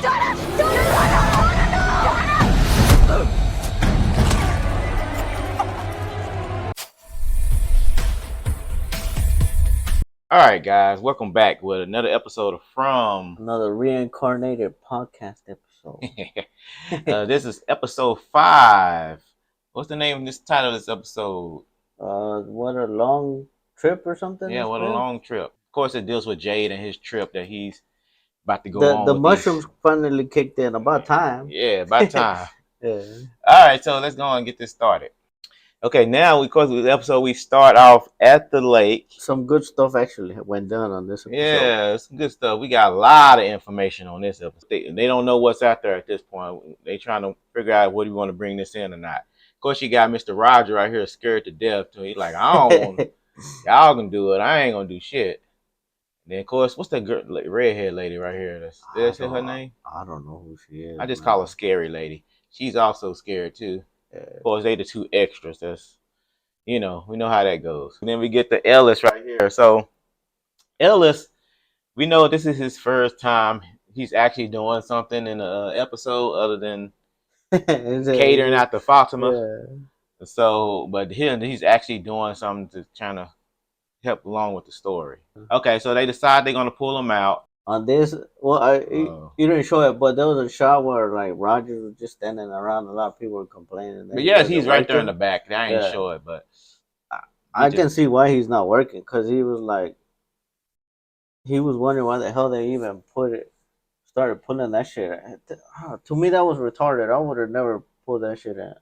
All right, guys, welcome back with another episode of From. Another reincarnated podcast episode. This is episode 5. What's the name of this title of this episode? What a long trip or something? Yeah, what a long trip. Of course, it deals with Jade and his trip that he's about to go on. The with mushrooms finally kicked in. About time. Yeah, about time. Yeah. All right, so let's go and get this started. Okay, now because of the episode, we start off at the lake. Some good stuff actually went down on this episode. Yeah, some good stuff. We got a lot of information on this episode. They don't know what's out there at this point. They trying to figure out whether you want to bring this in or not. Of course, you got Mr. Roger right here scared to death. So he's like, I don't want to. Y'all can do it. I ain't going to do shit. And then, of course, what's that girl, redhead lady right here? That's her name? I don't know who she is. I just call her Scary Lady. She's also scared, too. Yeah. Of course, they the two extras. That's, we know how that goes. And then we get the Ellis right here. So, Ellis, we know this is his first time he's actually doing something in an episode other than catering out to Fatima. Yeah. So, but he's actually doing something to trying to help along with the story. Okay, so they decide they're gonna pull him out. On this, well, you didn't show it, but there was a shot where like Roger was just standing around. A lot of people were complaining. But yes, he's right there in the back. I ain't show it, but I can see why he's not working, because he was wondering why the hell they even started pulling that shit. To me, that was retarded. I would have never pulled that shit in.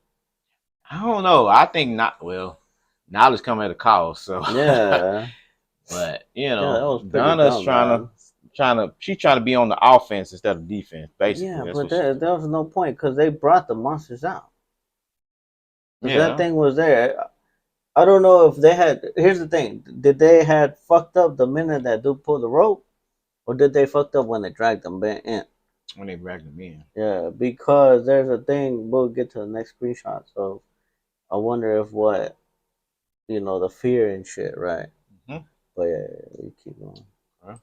I don't know. I think not. Well, knowledge come at a cost. So yeah. But Donna's she's trying to be on the offense instead of defense, basically. Yeah, but there was no point, because they brought the monsters out. Yeah. That thing was there. I don't know if they had. Here's the thing: did they had fucked up the minute that dude pulled the rope, or did they fucked up when they dragged them in? When they dragged them in. Yeah, because there's a thing. We'll get to the next screenshot. So I wonder if the fear and shit, right? Mm-hmm. But yeah, we keep going. Huh?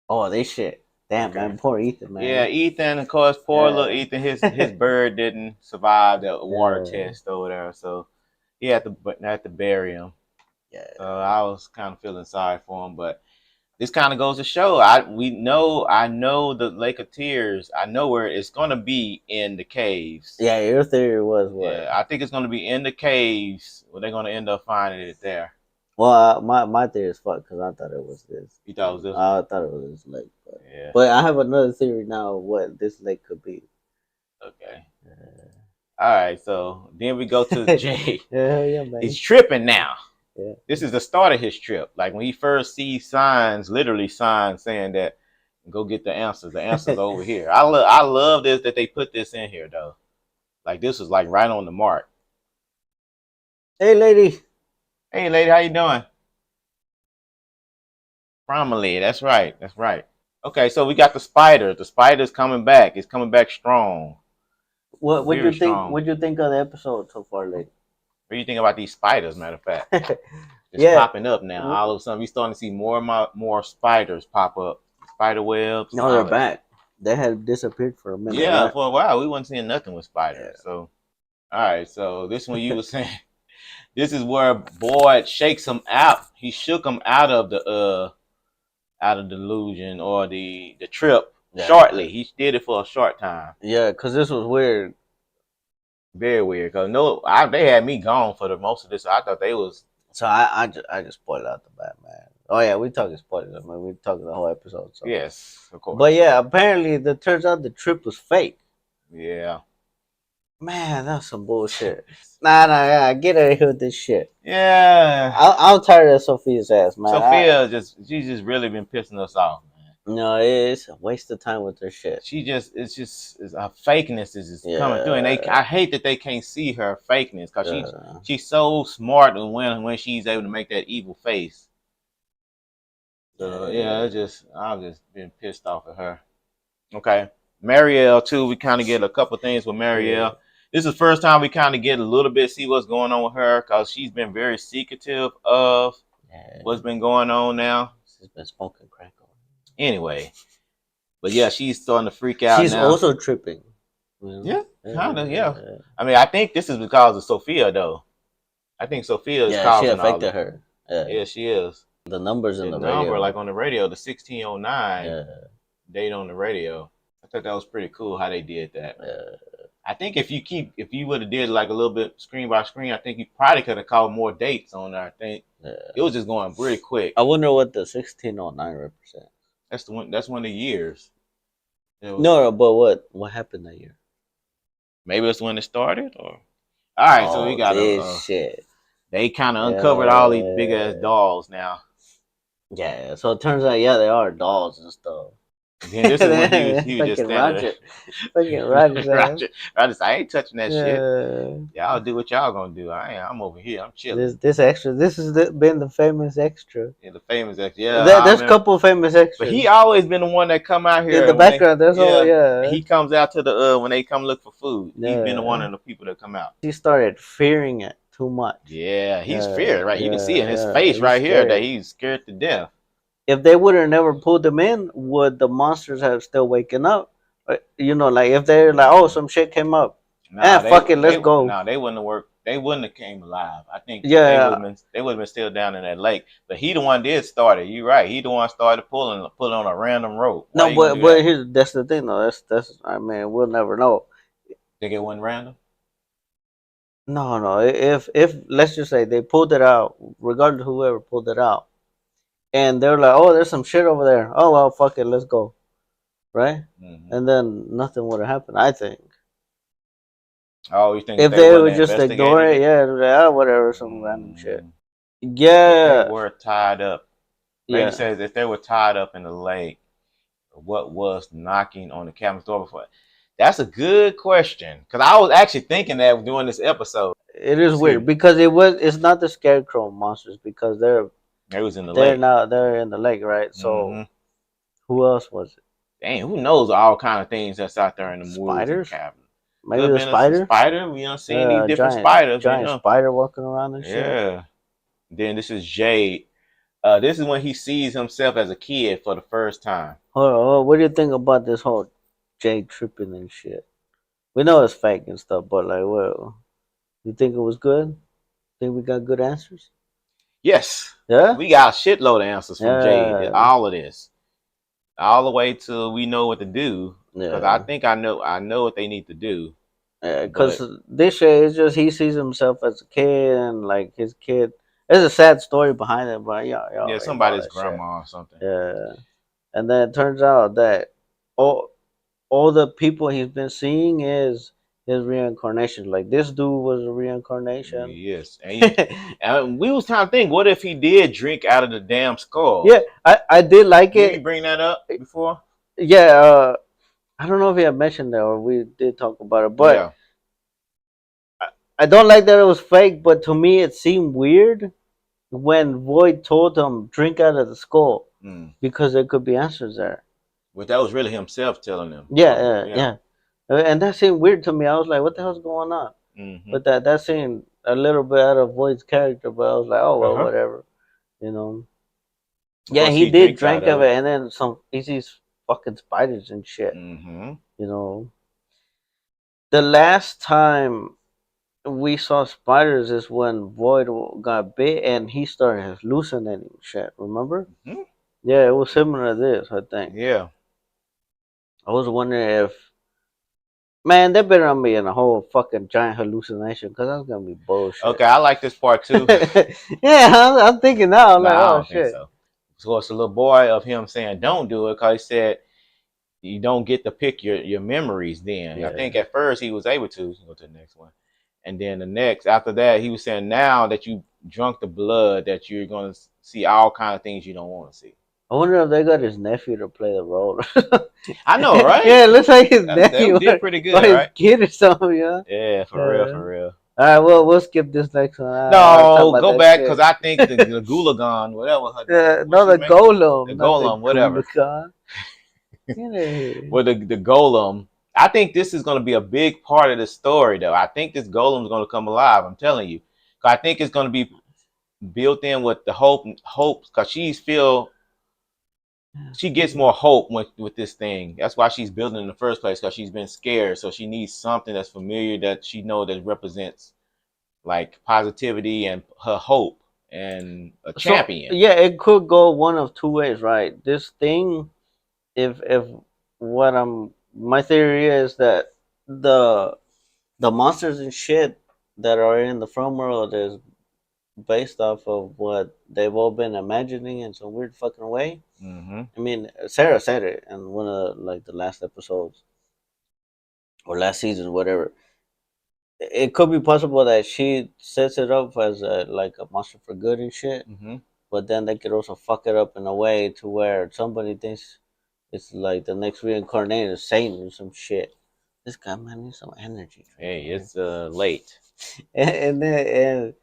Oh, they shit. Damn, okay. Man, poor Ethan, man. Yeah, Ethan, of course, poor little Ethan. His bird didn't survive the water test over there, so he had to bury him. Yeah. So I was kind of feeling sorry for him, but this kind of goes to show. I know the Lake of Tears. I know where it's gonna be, in the caves. Yeah, your theory was what? Yeah, I think it's gonna be in the caves where they're gonna end up finding it there. Well, my theory is fucked, because I thought it was this. You thought it was this? I thought it was this lake. But, yeah. But I have another theory now of what this lake could be. Okay. All right, so then we go to Jay. Yeah, man. He's tripping now. Yeah. This is the start of his trip. Like when he first sees literally signs saying that, go get the answers. The answers over here. I love this that they put this in here though. Like this was like right on the mark. Hey, lady. Hey, lady, how you doing? Family. That's right. Okay, so we got the spider. The spider's coming back. It's coming back strong. What do you think? What do you think of the episode so far, lady? What do you think about these spiders? Matter of fact, it's popping up now. All of a sudden, we're starting to see more spiders pop up. Spider webs. No, they're back. They had disappeared for a minute. Yeah, for a while we wasn't seeing nothing with spiders. Yeah. So, all right. So this one you were saying. This is where Boyd shakes him out. He shook him out of the delusion or the trip shortly. He did it for a short time. Yeah, because this was weird. Very weird. Because they had me gone for the most of this. I thought they was. So I just spoiled out the Batman. Oh yeah, we talking spoilers. I mean, we talking the whole episode. So. Yes, of course. But yeah, apparently it turns out the trip was fake. Yeah. Man, that's some bullshit. Nah, get out of here with this shit. Yeah. I'm tired of Sophia's ass, man. She's just really been pissing us off, man. No, it's a waste of time with her shit. It's a fakeness is just coming through, and I hate that they can't see her fakeness, because she's so smart when she's able to make that evil face. So I've just been pissed off at her. Okay. Marielle too, we kind of get a couple things with Marielle. Yeah. This is the first time we kind of get a little bit, see what's going on with her, because she's been very secretive of what's been going on now. She's been smoking crack. Anyway, But yeah, she's starting to freak out She's now. also tripping. Yeah, kind of. Yeah. I mean, I think this is because of Sophia, though. I think Sophia is she causing all affected this. her. Yeah, she is. The numbers in The the number, radio. like on the radio, the 1609 date on the radio. I thought that was pretty cool how they did that. I think if you would have did like a little bit screen by screen, I think you probably could have called more dates on there. I think it was just going really quick. I wonder what the 1609 represents. That's the one. That's one of the years. No, but what happened that year? Maybe it's when it started, or all right. So we got this shit. They kind of uncovered all these big ass dolls now. Yeah, so it turns out, they are dolls and stuff. Then this is when he was just standing there. Fucking Roger. Roger, I ain't touching that shit. Y'all do what y'all gonna do. I'm over here. I'm chilling. This extra. This has been the famous extra. Yeah, the famous extra. Yeah, there's a couple of famous extras. But he always been the one that come out here in the background. That's all. Yeah, he comes out to the when they come look for food. He's been the one of the people that come out. He started fearing it too much. Yeah, he's feared, right? You can see in his face right here that he's scared to death. If they would have never pulled them in, would the monsters have still waken up? You know, like if they're like, oh, some shit came up. Fuck it, let's go. No, they wouldn't have worked. They wouldn't have came alive. I think they would have been still down in that lake. But he the one did start it. You're right. He the one started pulling on a random rope. No, but that's the thing though. That's I mean, we'll never know. Think it wasn't random? No. If let's just say they pulled it out, regardless of whoever pulled it out, and they're like, oh, there's some shit over there. Oh well, fuck it, let's go. Right? Mm-hmm. And then nothing would have happened, I think. Oh, you think if they would just ignore it? Yeah, like, whatever, some random shit. Yeah. If they were tied up. Lady says if they were tied up in the lake, what was knocking on the cabin's door before? That's a good question. Because I was actually thinking that during this episode. It is weird because it's not the scarecrow monsters because they was in the lake. They're in the lake, right? So who else was it? Dang, who knows all kind of things that's out there in the spiders? Cabin. Maybe the spider? Spider, you know, seeing these different spiders. Giant spider walking around and shit. Yeah. Then this is Jade. This is when he sees himself as a kid for the first time. Hold on, what do you think about this whole Jade tripping and shit? We know it's fake and stuff, but like, well, you think it was good? Think we got good answers? Yes. Yeah? We got a shitload of answers from Jade. All of this. All the way till we know what to do. Because I think I know what they need to do. Yeah, because this shit is just he sees himself as a kid and like his kid. There's a sad story behind it, but somebody's grandma or something. Yeah, and then it turns out that all the people he's been seeing is his reincarnation. Like this dude was a reincarnation. Yes, and we was trying to think, what if he did drink out of the damn skull? Yeah, I did like it. Did you bring that up before? Yeah, I don't know if he had mentioned that or we did talk about it, but I don't like that it was fake. But to me, it seemed weird when Boyd told him drink out of the skull because there could be answers there. But that was really himself telling him. Yeah. And that seemed weird to me. I was like, what the hell's going on? Mm-hmm. But that seemed a little bit out of Boyd's character. But I was like, oh, well, whatever. You know. Yeah, he did drink of it. And then he sees fucking spiders and shit. Mm-hmm. You know. The last time we saw spiders is when Boyd got bit and he started hallucinating shit. Remember? Mm-hmm. Yeah, it was similar to this, I think. Yeah. I was wondering if, man, they better not be in a whole fucking giant hallucination because that's gonna be bullshit. Okay, I like this part too. Yeah, I'm thinking now. I'm like, oh shit. So it's a little boy of him saying, "Don't do it," because he said you don't get to pick your memories. Then I think at first he was able to. Go to the next one, and then after that, he was saying, now that you drunk the blood, that you're gonna see all kind of things you don't want to see. I wonder if they got his nephew to play the role. I know, right? Yeah, it looks like his nephew. They did pretty good, right? His kid or something, yeah. Yeah, for real. All right, well, we'll skip this next one. No, go back because I think the Gulagon, whatever. The Golem. The Golem, whatever. Well, the Golem. I think this is going to be a big part of the story, though. I think this Golem is going to come alive. I'm telling you, I think it's going to be built in with the hope, because she's feel she gets more hope with this thing. That's why she's building in the first place, because she's been scared. So she needs something that's familiar that she know that represents like positivity and her hope and a champion. So, yeah, it could go one of two ways, right? This thing, if what I'm my theory is that the the monsters and shit that are in the film world is based off of what they've all been imagining in some weird fucking way. Mm-hmm. I mean, Sarah said it in one of like the last episodes or last season, whatever. It could be possible that she sets it up as like a monster for good and shit, but then they could also fuck it up in a way to where somebody thinks it's like the next reincarnated of Satan or some shit. This guy man needs some energy. Hey, it's late, and then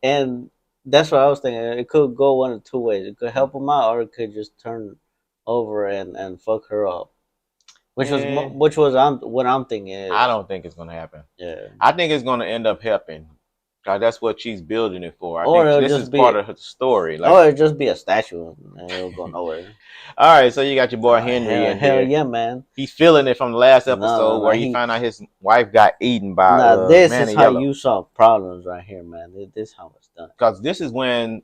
and that's what I was thinking. It could go one of two ways. It could help him out, or it could just turn over and fuck her up. Which was what I'm thinking is. I don't think it's gonna happen. Yeah, I think it's gonna end up helping. Cause that's what she's building it for. I think this is part of her story. Like, or it'll just be a statue and it'll go nowhere. All right, so you got your boy Henry in hell here. Yeah, man. He's feeling it from the last episode where he found out his wife got eaten by. Nah, this is how you solve problems right here, man. This is how it's done. Because this is when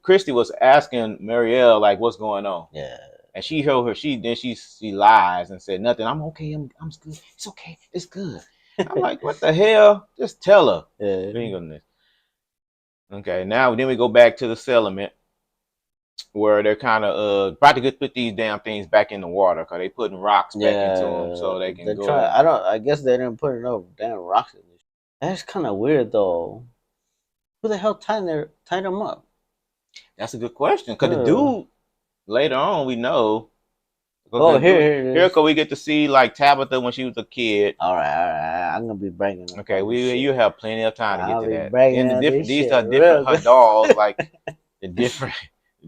Christy was asking Marielle like, "What's going on?" Yeah. And she heard her. She lies and said nothing. I'm okay. I'm good. It's okay. It's good. I'm like, what the hell? Just tell her. Yeah. Okay. Now then we go back to the settlement where they're kind of about to put these damn things back in the water because they putting rocks back into them so they can go. I guess they didn't put enough damn rocks in this. That's kind of weird though. Who the hell tied them up? That's a good question. Because the dude. Later on, we know. Oh, here we get to see like Tabitha when she was a kid. All right. I'm gonna be bragging. Okay, you have plenty of time to get to that. And these are different her dolls, like the different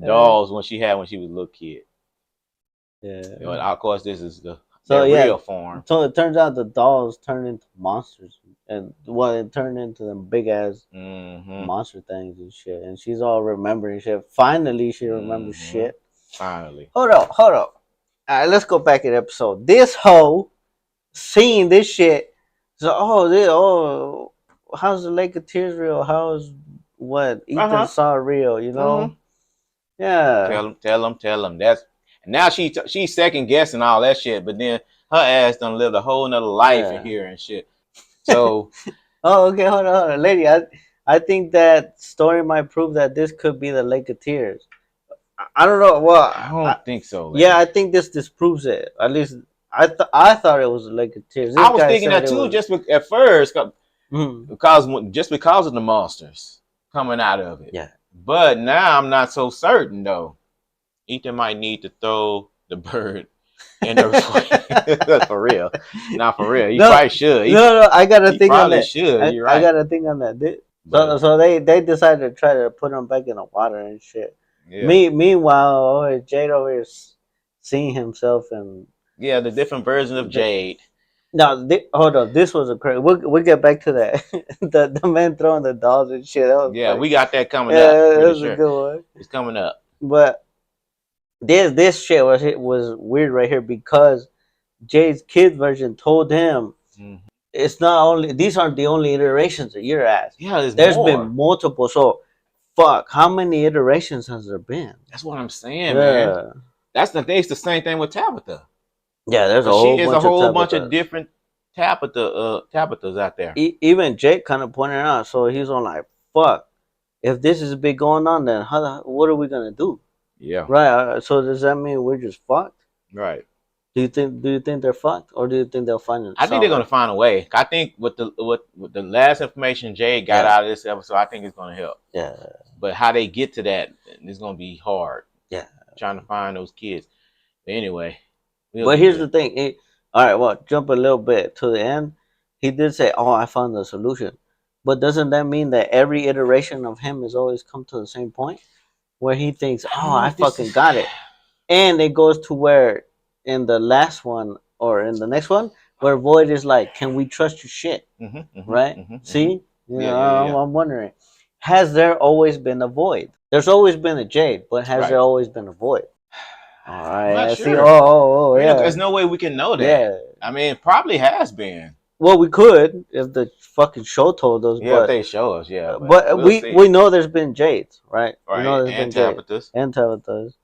dolls when she was a little kid. Yeah. Of course, this is the real form. So it turns out the dolls turn into monsters, and it turned into them big ass monster things and shit. And she's all remembering shit. Finally, she remembers shit. Finally. Hold up. All right, let's go back in the episode. This hoe seeing this shit. So, how's the Lake of Tears real? How's what Ethan saw real? You know? Yeah. Tell them. That's now she's second guessing all that shit, but then her ass done lived a whole nother life in here and shit. So. Okay, hold on, lady. I think that story might prove that this could be the Lake of Tears. I don't know. Well, I don't think so. Lady. Yeah, I think this disproves it. At least I thought it was like a tears. I was thinking that too, just at first, because of the monsters coming out of it. Yeah. But now I'm not so certain though. Ethan might need to throw the bird in the for real. Not for real. He probably should. No. I gotta think on that. Should. You're right. I gotta think on that. So they decided to try to put him back in the water and shit. Yeah. Meanwhile, Jade over here seeing himself and the different version of Jade. No, hold on. This was a crazy. We'll get back to that. the men throwing the dolls and shit. We got that coming up. That was a good one. It's coming up. But this shit was weird right here because Jade's kid version told him it's not only these aren't the only iterations of your ass. Yeah, there's been multiple. So. Fuck, how many iterations has there been? That's what I'm saying, man. It's the same thing with Tabitha. Yeah, there's a whole bunch of different Tabithas out there. Even Jake kind of pointed out, so he's on like, fuck, if this is been going on, then what are we gonna do? Yeah. Right. So does that mean we're just fucked? Right. Do you think they're fucked, or do you think they'll find it? I think they're gonna find a way. I think with the last information Jay got out of this episode, I think it's gonna help. Yeah. But how they get to that is gonna be hard. Yeah. Trying to find those kids. But anyway. But here's the thing. All right. Well, jump a little bit to the end. He did say, "Oh, I found the solution," but doesn't that mean that every iteration of him has always come to the same point where he thinks, "Oh, I fucking got it," and it goes to where. In the last one or in the next one, where Boyd is like, "Can we trust your shit?" Right? See, I'm wondering, has there always been a Boyd? There's always been a Jade, but has there always been a Boyd? I'm not sure. See, oh, yeah. There's no way we can know that. Yeah. I mean, it probably has been. Well, we could if the fucking show told us. Yeah, but if they show us, yeah. But we know there's been Jades, right? Right. We know there's and been Tabitha's. And Tabitha's.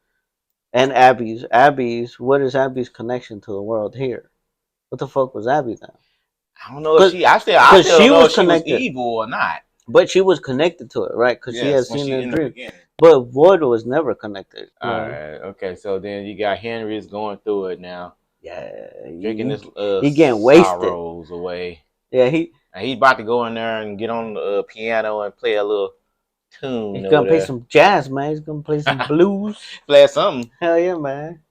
And Abby's. What is Abby's connection to the world here? What the fuck was Abby then? I don't know if I still don't know if she was evil or not. But she was connected to it, right? Because she had seen it in the dream. But Boyd was never connected. All right. Okay. So then you got Henry's going through it now. Yeah. Drinking his he getting wasted. Sorrows away. Yeah. He's about to go in there and get on the piano and play a little tune. He's gonna play some jazz, man. He's gonna play some blues. Play something. Hell yeah, man.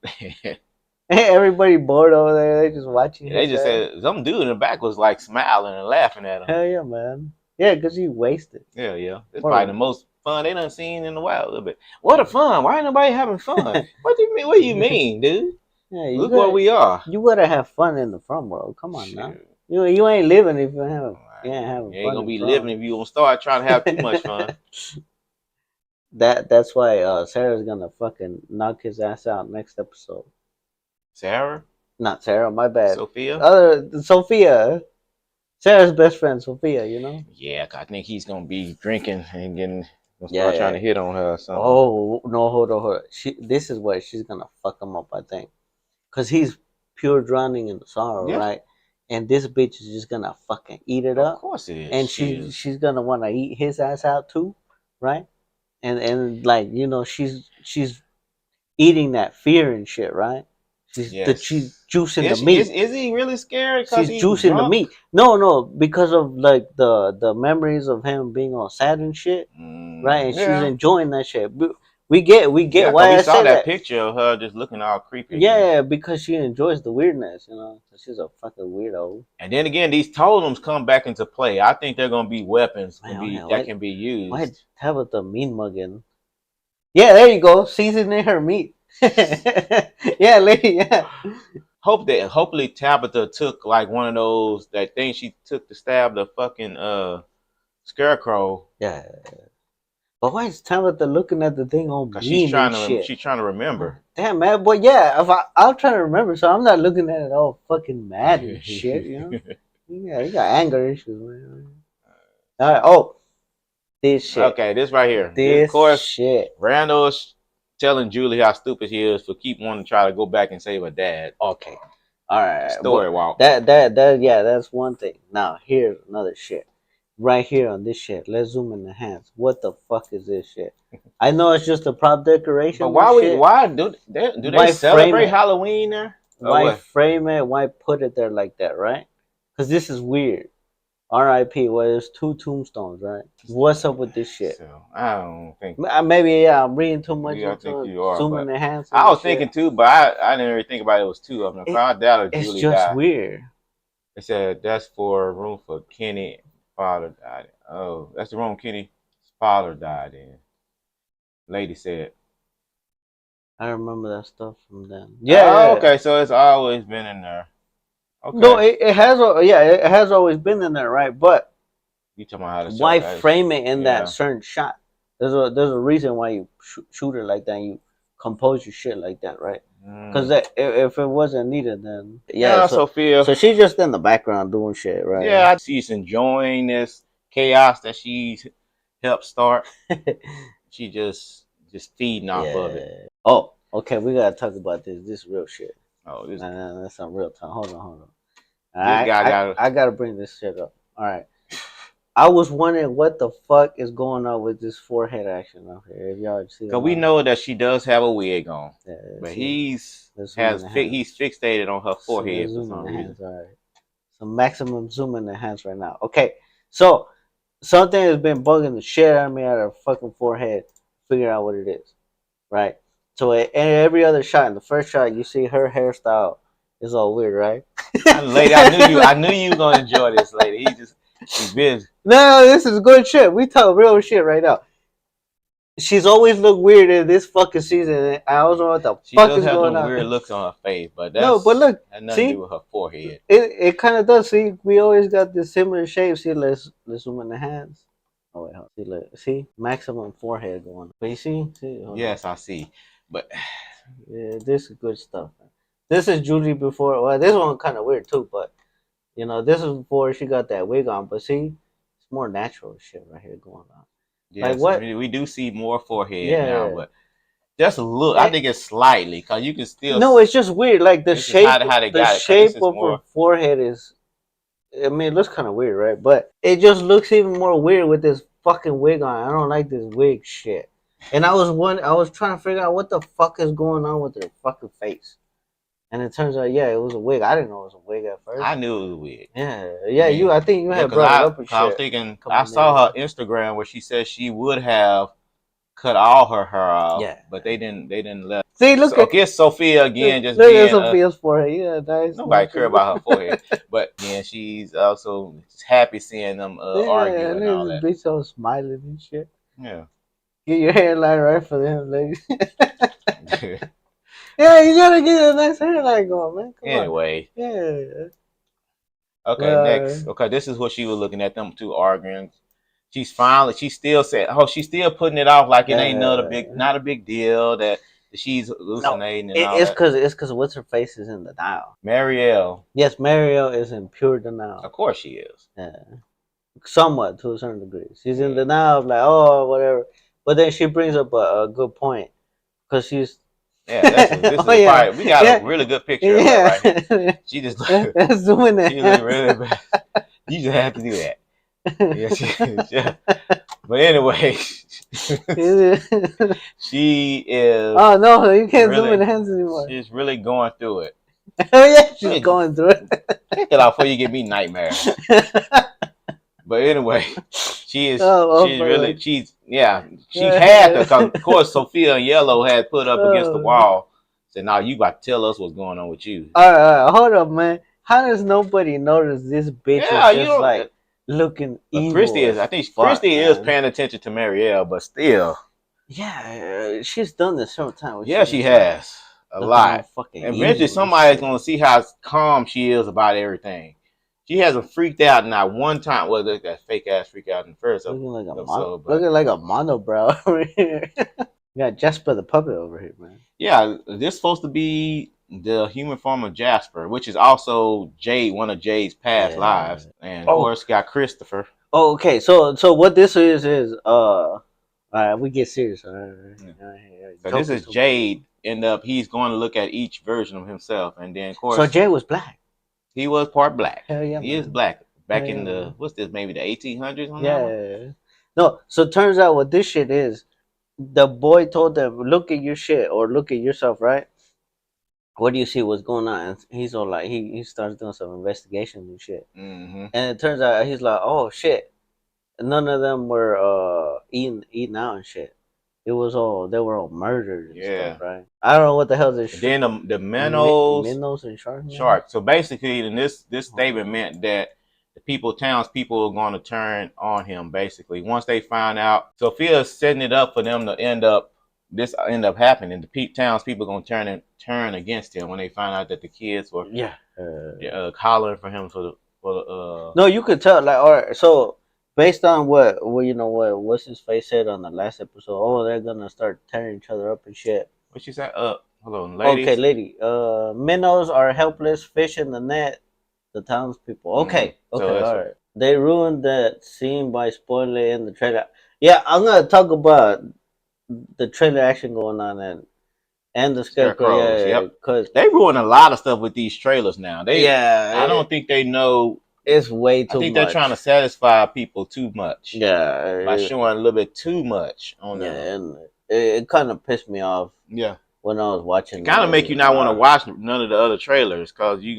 Everybody bored over there. They just watching. They just said some dude in the back was like smiling and laughing at him. Hell yeah, man. Yeah, because he wasted. Yeah. It's probably the most fun they done seen in a while. A little bit. What a fun! Why ain't nobody having fun? What do you mean? What do you mean, dude? Yeah, look where we are. You gotta have fun in the front world. Come on now. You ain't living if you ain't having fun. You ain't gonna be living if you gonna start trying to have too much fun. That's why Sarah's gonna fucking knock his ass out next episode. Sarah? Not Sarah, my bad. Sophia? Sophia. Sarah's best friend, Sophia, you know? Yeah, I think he's gonna be drinking and start trying to hit on her or something. Oh, no, hold on. This is where she's gonna fuck him up, I think. Because he's pure drowning in sorrow, right? And this bitch is just gonna fucking eat it up. Of course it is. And she's gonna wanna eat his ass out too, right? And like, you know, she's eating that fear and shit, right? She's juicing the meat. Is he really scared? She's juicing the meat. No, because of like the memories of him being all sad and shit, right? And she's enjoying that shit. We get why I saw that picture of her just looking all creepy. Yeah, because she enjoys the weirdness, you know. She's a fucking weirdo. And then again, these totems come back into play. I think they're gonna be weapons that can be used. Why Tabitha mean mugging? Yeah, there you go. Seasoning her meat. Yeah, lady. Yeah. Hopefully Tabitha took like one of those things she took to stab the fucking scarecrow. Yeah. But why is Tabitha looking at the thing on she's trying to remember. Damn, man. But yeah, if I'm trying to remember, so I'm not looking at it all fucking mad and shit, you know? Yeah, you got anger issues, man. All right. Oh, this shit. Okay, this right here. This of course, shit. Randall's telling Julie how stupid he is for keep wanting to try to go back and save her dad. Okay. All right. Story walk. That's one thing. Now here's another shit. Right here on this shit. Let's zoom in the hands. What the fuck is this shit? I know it's just a prop decoration. But why do they celebrate Halloween there? Why frame it? Why put it there like that, right? Because this is weird. R.I.P. Well, there's 2 tombstones, right? What's up with this shit? So, I don't think. Maybe I'm reading too much. I think you are. Zooming the hands. I was thinking too, but I didn't really think about it. It was 2 of them. I doubt it's Julie just died. Weird. They said that's for a room for Kenny. Father died. Oh, that's the room Kenny's father died in. Lady said. I remember that stuff from then. Yeah. Okay. So it's always been in there. Okay. No, it has. Yeah, it has always been in there, right? But you talking about how to why frame it in that certain shot? There's a reason why you shoot it like that. And you compose your shit like that, right? Because if it wasn't needed, then Sophia. So she's just in the background doing shit, right? Yeah, she's enjoying this chaos that she's helped start. She just feeding off of it. Oh, okay. We gotta talk about this. This real shit. Oh, this. That's some real time. Hold on. I gotta bring this shit up. All right. I was wondering what the fuck is going on with this forehead action out here. If y'all see, because we know that she does have a wig on, but he's fixated on her forehead for some reason. All right, so maximum zoom in the hands right now. Okay, so something has been bugging the shit out of me out of her fucking forehead. Figure out what it is, right? So in every other shot, in the first shot, you see her hairstyle is all weird, right? Lady, I knew you were gonna enjoy this, lady. She's busy. No, this is good shit. We talk real shit right now. She's always looked weird in this fucking season. I don't know what the fuck is going on. Weird looks on her face, but but look, had nothing to do with her forehead. It kind of does. See, we always got this similar shape. See, let's zoom in the hands. Oh wait, see, maximum forehead going. But you see? Yes, I see. But Yeah, this is good stuff. Man. This is Julie before. Well, this one kind of weird too, but this is before she got that wig on. But see, it's more natural shit right here going on. Like Yes, what? we do see more forehead now, Yeah. but just a look. I think it's slightly because you can still. No, it's just weird. Like the this is shape, how they the got it. 'Cause this shape is of her more. forehead is. I mean, it looks kind of weird, right? But it just looks even more weird with this fucking wig on. I don't like this wig shit. And I was trying to figure out what the fuck is going on with her fucking face. And it turns out, yeah, it was a wig. I didn't know it was a wig at first. I knew it was a wig. Yeah. I think you had brought it up and shit. I was thinking, I saw her Instagram where she said she would have cut all her hair off. Yeah. But they didn't let. See, look at. I guess Sophia again just look being. Look at Sophia's forehead. Yeah, nice. Nobody care about her forehead. But again, she's also happy seeing them argue and all that. Bitch all smiling and shit. Yeah. Get your hairline right for them, ladies. Yeah, you gotta get a nice hairline going, man. Come anyway. On. Yeah. Okay, next. Okay, this is what she was looking at, them two arguing. She still said, she's still putting it off like it ain't not a big deal that she's hallucinating and all that. It's because what's her face is in denial. Marielle. Yes, Marielle is in pure denial. Of course she is. Yeah. Somewhat, to a certain degree. She's in denial of like, oh, whatever. But then she brings up a good point. Because she's... Yeah, this is part. We got a really good picture of her right here. She just doing that. She look really bad. You just have to do that. Yeah. But anyway, she is. Oh no, you can't zoom in the hands anymore. She's really going through it. Oh yeah, she's going through it. Take it off before you give me nightmares. But anyway, she is. She had to. Cause of course, Sophia and Yellow had put up against the wall. Said, "Now you got to tell us what's going on with you." All right, hold up, man. How does nobody notice this bitch is just like looking evil? Christy is. I think Christy is paying attention to Marielle, but still. Yeah, she's done this several times. Yeah, she has a lot. Eventually, somebody's gonna see how calm she is about everything. She hasn't freaked out not one time. Well, that fake ass freak out in the first looking like a monobrow over here. You got Jasper the puppet over here, man. Yeah, this is supposed to be the human form of Jasper, which is also Jade, one of Jade's past lives, and of course got Christopher. Oh, okay. So what this is all right, we get serious. All right. So this is Jade. He's going to look at each version of himself, and then of course. So Jade was black. He was part black. Hell yeah, he is black. Back in the maybe the 1800s. Yeah. No. So it turns out what this shit is. The boy told them, "Look at your shit or look at yourself, right? What do you see? What's going on?" And he's all like, he starts doing some investigation and shit. Mm-hmm. And it turns out he's like, "Oh shit, none of them were eating out and shit. It was they were all murdered and stuff, right? I don't know what the hell this. Then the minnows and sharks. Sharks. So basically, in this statement meant that the townspeople are going to turn on him. Basically, once they find out, Sophia is setting it up for them to end up happening. The townspeople are going to turn against him when they find out that the kids were hollering for him for the. No, you could tell. Like, all right, so. Based on what's his face said on the last episode, they're gonna start tearing each other up and shit. What she said? Hold on, ladies. Okay, lady. Minnows are helpless fish in the net. The townspeople. Okay, all right. They ruined that scene by spoiling it in the trailer. Yeah, I'm gonna talk about the trailer action going on and the scarecrows. Yeah, because they ruin a lot of stuff with these trailers now. I don't think they know. It's way too much. I think they're trying to satisfy people too much. Yeah. By showing a little bit too much on them. And it kind of pissed me off. Yeah. When I was watching. It kind of make you not want to watch none of the other trailers because you're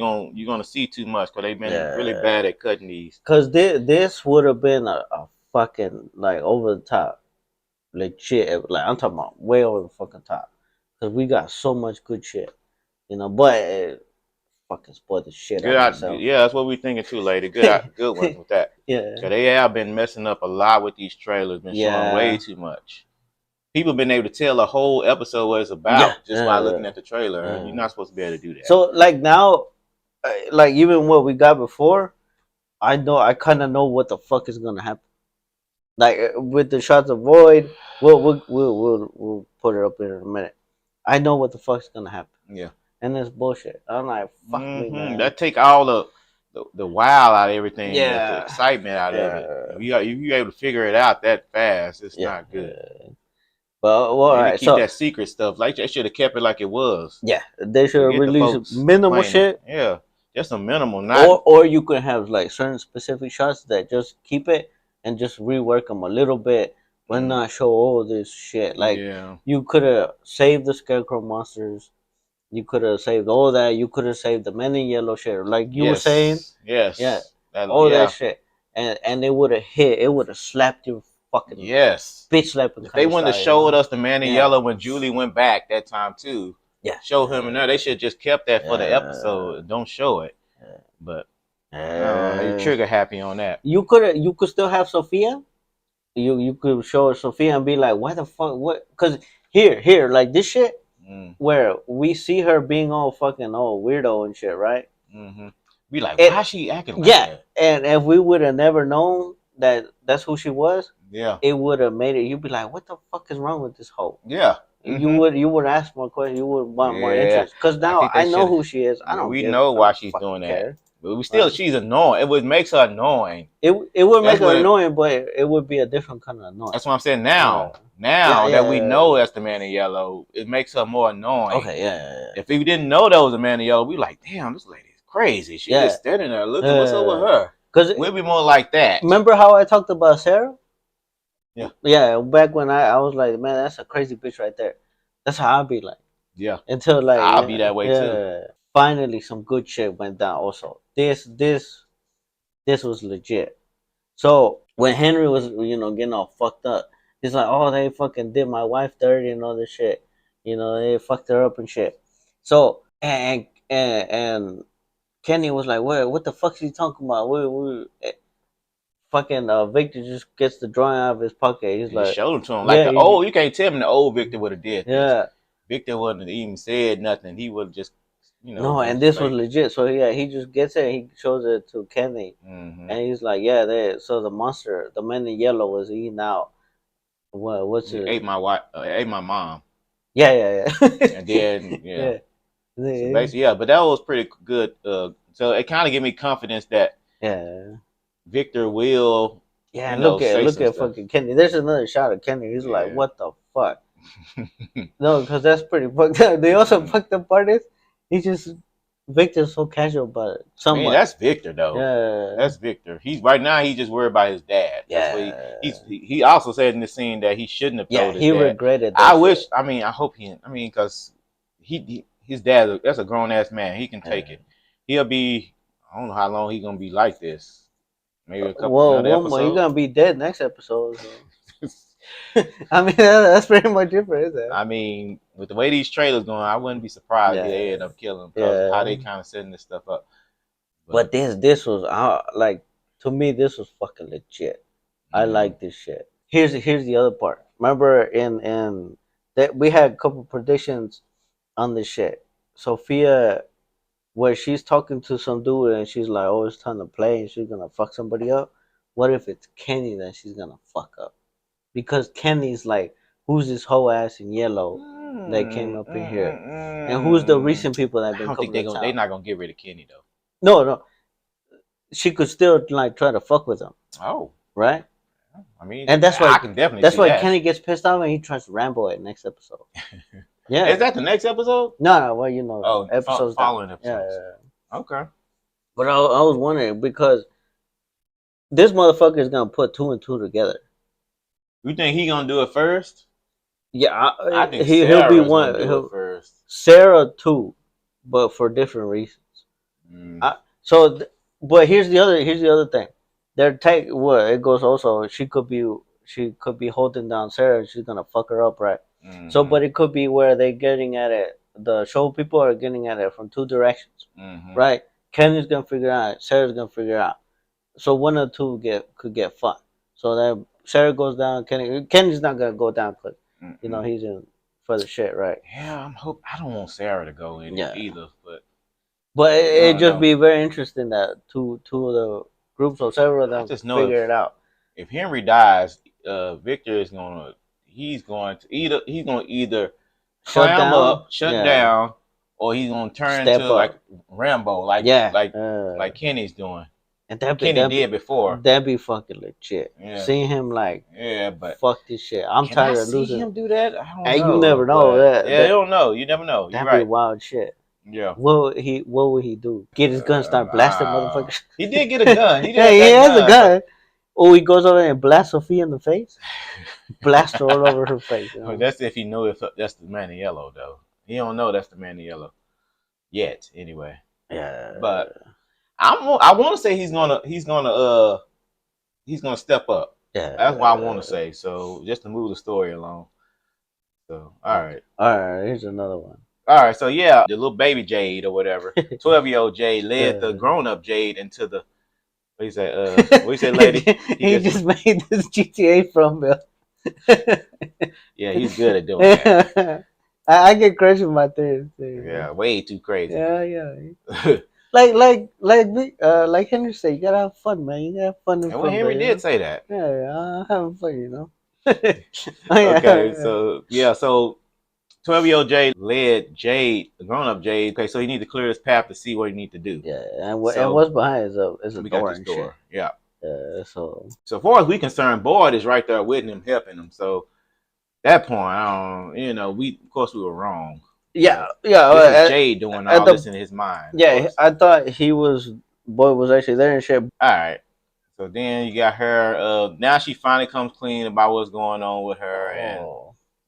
gonna see too much because they've been really bad at cutting these. Because this would have been a fucking like over the top, legit. Like I'm talking about way over the fucking top. Because we got so much good shit, but. Fucking spoil the shit out of myself. Yeah, that's what we're thinking too, lady. Good one with that. Yeah. Cause they have been messing up a lot with these trailers, been showing way too much. People been able to tell a whole episode what it's about just by looking at the trailer. You're not supposed to be able to do that. So like now, like even what we got before, I kind of know what the fuck is gonna happen. Like with the shots of Boyd, we'll put it up in a minute. I know what the fuck's gonna happen. Yeah. And it's bullshit. I'm like, fuck me, man. That take all the wow out of everything, the excitement out of it. If you able to figure it out that fast, it's not good. But well, all right, keep that secret stuff. Like they should have kept it like it was. Yeah, they should have released minimal shit. Yeah, just a minimal. Not or you could have like certain specific shots that just keep it and just rework them a little bit, but not show all this shit. Like you could have saved the Scarecrow monsters. You could have saved all that. You could have saved the Men in Yellow shit, like you were saying. Yes. Yeah. That shit, and it would have hit. It would have slapped your fucking bitch slapping. If they wouldn't have showed us the Man in Yellow when Julie went back that time too. Yeah. Show him in there. They should have just kept that for the episode. Don't show it. But you're trigger happy on that. You could still have Sophia. You could show Sophia and be like, why the fuck? What? Because here, like this shit. Where we see her being all fucking weirdo and shit, right? Be like, why is she acting like that? And if we would have never known that that's who she was, it would have made it. You'd be like, what the fuck is wrong with this hoe? Yeah. You would ask more questions. You would want more interest. Because now I know who she is. I don't. We know why she's doing that. But we still, she's annoying. It would makes her annoying. It would make her annoying, but it would be a different kind of annoying. That's what I'm saying now. Now that we know that's the Man in Yellow, it makes her more annoying. Okay, If we didn't know that was the Man in Yellow, we like, damn, this lady is crazy. She just standing there looking, what's up with her? Because we'll be more like that. Remember how I talked about Sarah? Yeah. Yeah, back when I was like, man, that's a crazy bitch right there. That's how I'd be like. Yeah. Until like I'll be that way too. Finally, some good shit went down. Also, this was legit. So when Henry was getting all fucked up, he's like, oh, they fucking did my wife dirty and all this shit. They fucked her up and shit. So and Kenny was like, what the fuck is he talking about? Fucking Victor just gets the drawing out of his pocket. He's like, showed him to him like you can't tell him the old Victor would have did this. Yeah, Victor wouldn't have even said nothing. He would have just no, and this was legit. So he just gets it. He shows it to Kenny, and he's like, so the monster, the Man in Yellow, was eating out. What's it? Ate my wife. Ate my mom. Yeah. And then So basically, but that was pretty good. So it kind of gave me confidence that Victor will. Yeah, look at fucking Kenny. There's another shot of Kenny. He's like, what the fuck? No, because that's pretty fucked up. They also fucked up part is Victor's so casual about it. I mean, that's Victor though. Yeah, that's Victor. He's right now. He's just worried about his dad. He also said in the scene that he shouldn't have told his dad. He regretted. I wish. I mean, I hope he. I mean, because his dad. That's a grown ass man. He can take it. He'll be. I don't know how long he's gonna be like this. Maybe a couple. He's gonna be dead next episode. So. I mean, that's pretty much it for his ass. I mean, with the way these trailers going, I wouldn't be surprised if they end up killing him. Because how they kind of setting this stuff up. But this was like, to me, this was fucking legit. I like this shit. Here's the other part. Remember in that we had a couple predictions on this shit. Sophia, where she's talking to some dude and she's like, "Oh, it's time to play," and she's gonna fuck somebody up. What if it's Kenny that she's gonna fuck up? Because Kenny's like, who's this whole ass in yellow that came up in here, and who's the recent people that have been coming? They're not gonna get rid of Kenny though. No, she could still like try to fuck with him. Oh, right. I mean, and that's why I can definitely. That's why Kenny gets pissed off and he tries to Rambo it next episode. Yeah, is that the next episode? No. Well, episodes following episodes. Yeah. Okay. But I was wondering because this motherfucker is gonna put 2 and 2 together. You think he gonna do it first? Yeah, I think he'll be one. Do it first. Sarah too, but for different reasons. But here's the other thing. It goes also. She could be holding down Sarah. And she's gonna fuck her up, right? Mm-hmm. So, but it could be where they're getting at it. The show people are getting at it from 2 directions, right? Kenny's gonna figure out. Sarah's gonna figure out. So one or two could get fucked. So that Sarah goes down. Kenny's not gonna go down because he's in for the shit, right? Yeah, I don't want Sarah to go in either, but it just be very interesting that two of the groups or several of them figure it out. If Henry dies, Victor is gonna either clam up, shut down, or he's gonna turn into like Rambo, like Kenny's doing. And Kenny did before. That'd be fucking legit. Yeah. Seeing him like, but fuck this shit. I'm tired of losing. See him do that? I don't know. You never know that. Yeah, you don't know. You never know. That'd be wild shit. Yeah. What would he do? Get his gun, start blasting motherfuckers. He did get a gun. He has a gun. Oh, he goes over there and blasts Sophia in the face. Blast her all over her face. You know? Well, that's if he knows if that's the man in yellow, though. He don't know that's the man in yellow yet. Anyway. Yeah. But I want to say he's gonna step up. Yeah. That's what I want to say. So just to move the story along. So all right. Here's another one. All right. So yeah, the little baby Jade or whatever, 12-year-old Jade led the grown-up Jade into the. What you say? What you say, lady? He just made this GTA from Bill. Yeah, he's good at doing that. I get crazy with my theories. Yeah, way too crazy. Yeah. like Henry said, you gotta have fun, man. You gotta have fun. And Henry did say that. Yeah, having fun, you know. Okay, so 12-year-old Jade led Jade, the grown-up Jade. Okay, so he needs to clear his path to see what he needs to do. Yeah, and what's behind is a door and shit. Yeah. So as far as we concerned, Boyd is right there with him, helping him. So at that point, we of course we were wrong. Yeah. This is Jade doing all this in his mind. Yeah, I thought Boyd was actually there and shit. All right. So then you got her. Now she finally comes clean about what's going on with her and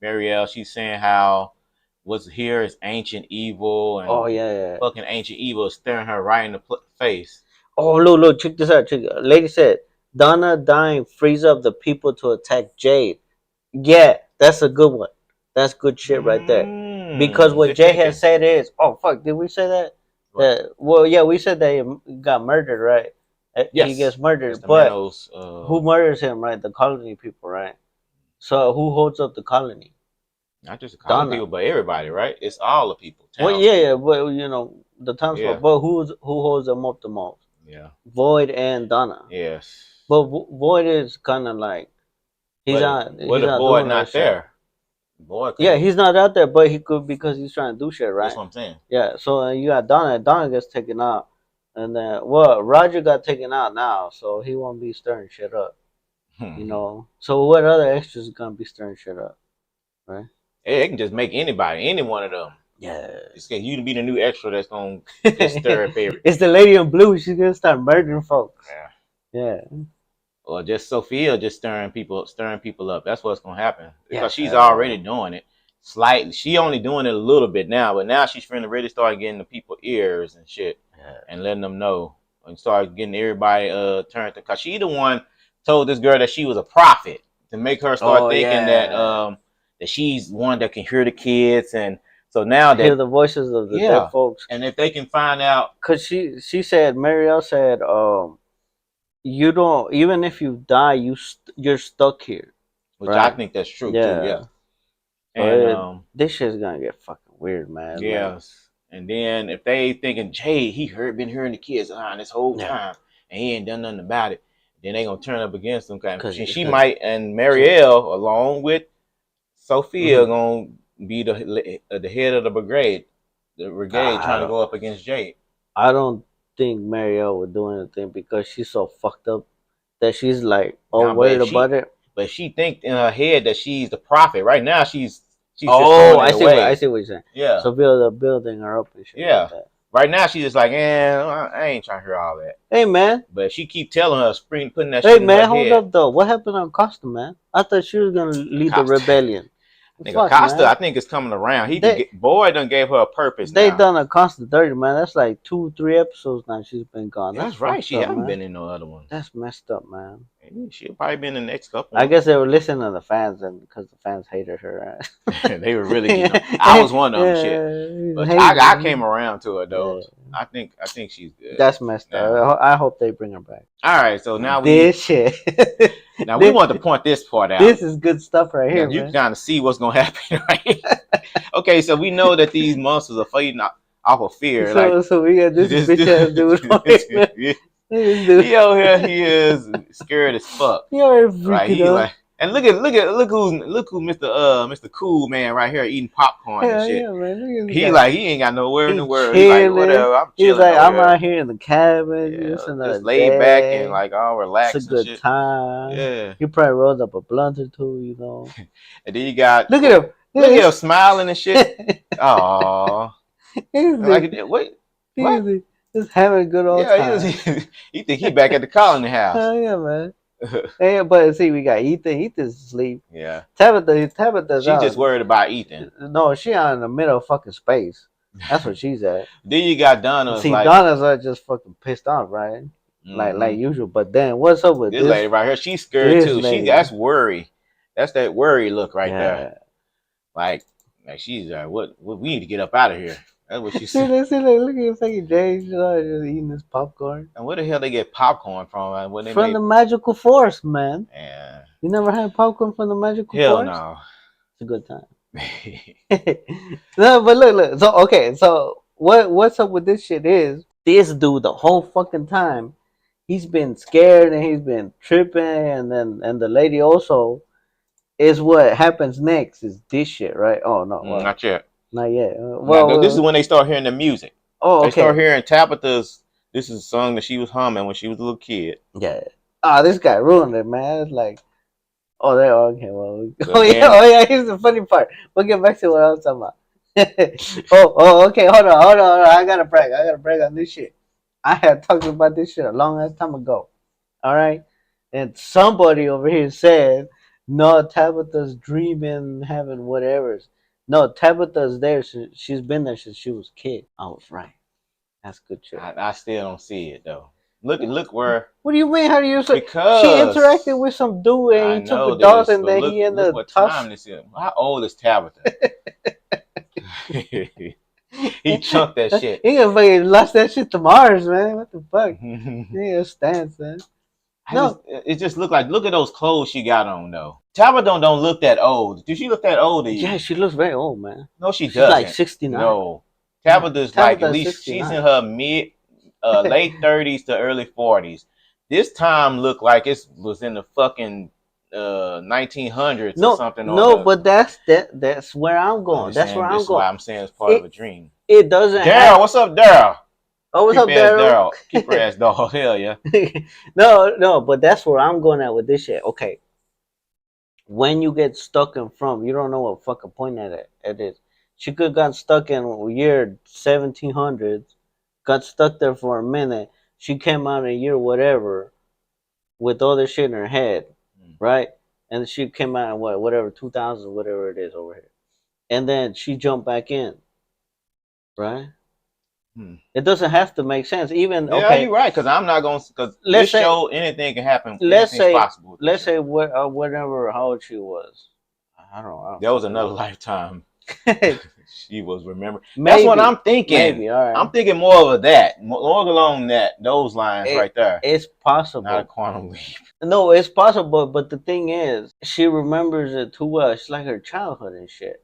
Marielle. She's saying how what's here is ancient evil and fucking ancient evil is staring her right in the face. Oh, look, check this out. Lady said, Donna dying frees up the people to attack Jade. Yeah, that's a good one. That's good shit right there. Because what Jade has said is, oh, fuck, did we say that? We said that he got murdered, right? Yes. He gets murdered. But who murders him, right? The colony people, right? So who holds up the colony? Not just the colony people, but everybody, right? It's all the people. Well, but the townsfolk. But who holds them up the most? Yeah. Boyd and Donna. Yes. But Boyd is kind of like he's not. What if Boyd not there? Boyd. He's not out there, but he could because he's trying to do shit, right? That's what I'm saying. Yeah. So you got Donna. Donna gets taken out, and then Roger got taken out now, so he won't be stirring shit up. So what other extras are gonna be stirring shit up, right? They can just make any one of them. Yeah. It's you to be the new extra that's gonna just stir up everything. It's the lady in blue. She's gonna start murdering folks. Yeah. Or just Sophia just stirring people up. That's what's gonna happen. Because she's already doing it slightly. She only doing it a little bit now, but now she's finna really start getting the people ears and shit and letting them know and start getting everybody turned to. Cause she the one told this girl that she was a prophet to make her start thinking that she's one that can hear the kids and. So now they hear the voices of the dead folks, and if they can find out, because she said, Marielle said, you don't even if you die, you're stuck here, which I think that's true too. Yeah, and this shit's gonna get fucking weird, man. Yes, and then if they thinking Jay, been hearing the kids this whole time, and he ain't done nothing about it, then they gonna turn up against them. She might, and Marielle along with Sophia gonna be the head of the brigade, trying to go up against Jade. I don't think Marielle would do anything because she's so fucked up that she's like worried about it. But she thinks in her head that she's the prophet. Right now, she's I see what you're saying. Yeah. So building her up and shit. Yeah. Like that. Right now, she's just like, I ain't trying to hear all that. Hey, man. But if she keep telling her, putting that shit in her head. Hey, man, hold up, though. What happened on Costa, man? I thought she was going to lead the rebellion. Acosta, I think, is coming around. Boyd done gave her a purpose. They done Acosta dirty, man. That's like 2-3 episodes now she's been gone. That's right. She hasn't been in no other one. That's messed up, man. She'll probably be in the next couple. I guess they were listening to the fans, and because the fans hated her. They were really getting them. I was one of them. Shit, but I came around to her though. Yeah. I think she's good. That's messed up. I hope they bring her back. All right, so now this shit. Now we want to point this part out. This is good stuff right here. You can kind of see what's gonna happen, right? Okay, so we know that these monsters are feeding off of fear. So we got this bitch ass dude. He over here, he is scared as fuck. He already freaking out. And look who Mr. Cool Man right here eating popcorn and shit. Yeah, man. He like he ain't got nowhere in the world. He Chilling. like whatever. I'm He's chilling like, over I'm here. out here in the cabin. Yeah, Just another just laid back and day. like all relaxed. It's a and good shit. time. Yeah. He probably rolled up a blunt or two, you know. And then you got Look at him. Look at him smiling and shit. Aww. Like what? Just having a good old time. He think he back at the colony house. Oh yeah, man. Yeah, but see, we got Ethan. Ethan's asleep. Yeah. Tabitha's She just worried about Ethan. No, she out in the middle of fucking space. That's what she's at. Then you got Donna. See, Donna's just fucking pissed off, right? Mm-hmm. Like usual. But then what's up with this lady right here? She's scared too. That's worry. That's that worry look right there. Like she's what we need to get up out of here. That's what she said. Look at fucking Jay just eating this popcorn. And where the hell they get popcorn from? From the magical forest, man. Yeah. You never had popcorn from the magical forest? Hell no. It's a good time. No, but look. So okay, so what's up with this shit is this dude the whole fucking time he's been scared and he's been tripping, and the lady also is what happens next is this shit, right? Oh no, well, not yet. Not yet. Well, this is when they start hearing the music. Oh, okay. They start hearing Tabitha's. This is a song that she was humming when she was a little kid. Yeah. Ah, this guy ruined it, man. It's like, oh, they are okay. Well, so yeah. Here's the funny part. We'll get back to what I was talking about. Okay. Hold on. I gotta brag on this shit. I had talked about this shit a long ass time ago. All right, and somebody over here said, "No, Tabitha's dreaming, having whatever." No, Tabitha's there. She's been there since she was a kid. I was right. That's good shit. I still don't see it though. Look where. What do you mean? How do you say? Because she interacted with some dude and he took a dog and then he ended up time this is. How old is Tabitha? He chunked that shit. He gonna fucking lost that shit to Mars, man. What the fuck? Yeah, stance, man. It just look at those clothes she got on though. Tabitha don't look that old. Do she look that old? Yeah, she looks very old, man. No, she's doesn't. Like 69. No, Tabitha's like at least 69. She's in her late 30s to early 40s. This time looked like it was in the fucking 1900s or something. No, but that's where I'm going. That's where I'm going. Why I'm saying it's part of a dream. It doesn't. Daryl, what's up, Daryl? Oh, what's up, Daryl? Keep her ass dog. Hell yeah. No, but that's where I'm going at with this shit. Okay. When you get stuck in from, you don't know what fucking point it is. She could have gotten stuck in year 1700s, got stuck there for a minute. She came out in year whatever with all this shit in her head, right? And she came out in whatever 2000, whatever it is over here. And then she jumped back in, right? It doesn't have to make sense. Even yeah, you're right. Because I'm not going. Because this show, anything can happen. Let's say possible. Let's say whatever how old she was. I don't know. That was another lifetime. She was remembered. Maybe, that's what I'm thinking. Maybe, all right. I'm thinking more of that, more along those lines right there. It's possible. Not a quantum leap. No, it's possible. But the thing is, she remembers it too well. It's like her childhood and shit.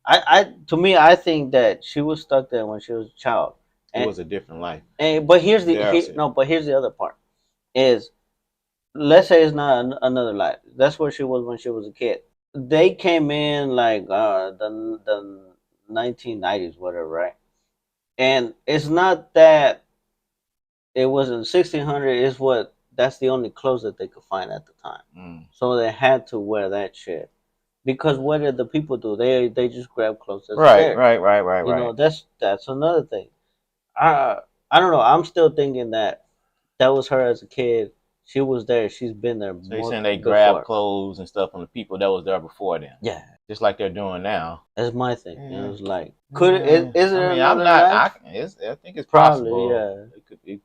To me, I think that she was stuck there when she was a child. It was a different life. But here's the here's the other part. Is let's say it's not another life. That's where she was when she was a kid. They came in like the 1990s, whatever, right? And it's not that it wasn't 1600. It's that's the only clothes that they could find at the time. So they had to wear that shit. Because what did the people do? They just grab clothes. Right. You know, that's another thing. I don't know. I'm still thinking that was her as a kid. She was there. She's been there. So you're saying they grab clothes and stuff from the people that was there before them? Yeah, just like they're doing now. That's my thing. Yeah. It was like, is there? I'm not. I think it's possible. Yeah,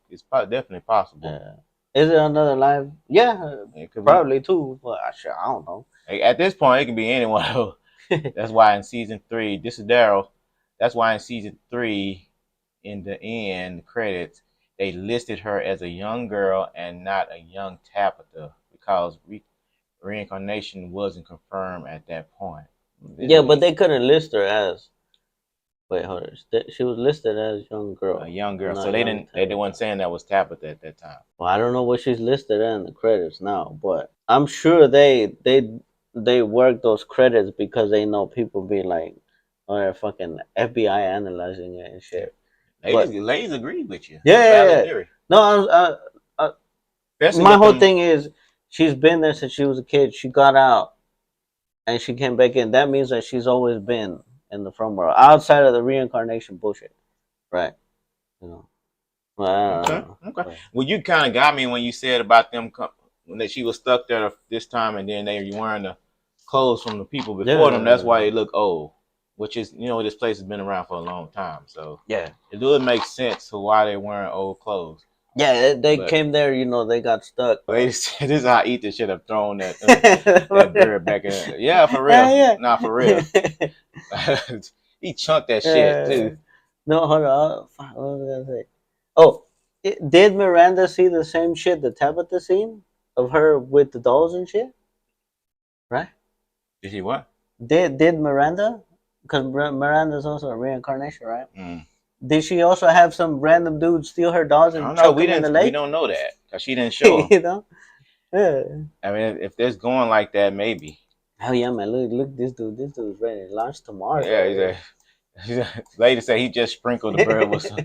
it's definitely possible. Yeah. Is there another life? Yeah, it could probably too. But I don't know. At this point, it can be anyone. That's why in season 3, this is Daryl. That's why in season 3. In the end credits, they listed her as a young girl and not a young Tabitha because reincarnation wasn't confirmed at that point. But they couldn't list her as. Wait, hold on. She was listed as young girl. A young girl. So they weren't saying that was Tabitha at that time. Well, I don't know what she's listed in the credits now, but I'm sure they they work those credits because they know people be like, oh, they're fucking FBI analyzing it and shit. Ladies agree with you. Yeah. No, my whole thing is she's been there since she was a kid. She got out and she came back in. That means that she's always been in the front world, outside of the reincarnation bullshit, right? You know. Okay. Well, you kind of got me when you said about them when she was stuck there this time, and then they were wearing the clothes from the people before them. That's why they look old, which is this place has been around for a long time, so yeah, it does make sense to why they're wearing old clothes. Yeah, they came there, they got stuck. They said, this is how Ethan should have thrown that that bird back in. Yeah, for real. Yeah. Nah, for real. He chunked that shit too. No, hold on. What was I gonna say? Oh, did Miranda see the same shit the Tabitha seen of her with the dolls and shit? Right? Did he what? Did Miranda? Because Miranda's also a reincarnation, right? Mm. Did she also have some random dude steal her dolls and choke him in the leg? We don't know that because she didn't show him. Yeah. I mean, if there's going like that, maybe. Oh yeah, man! Look, this dude. This dude's ready to launch tomorrow. Yeah, lady said he just sprinkled the bird with some.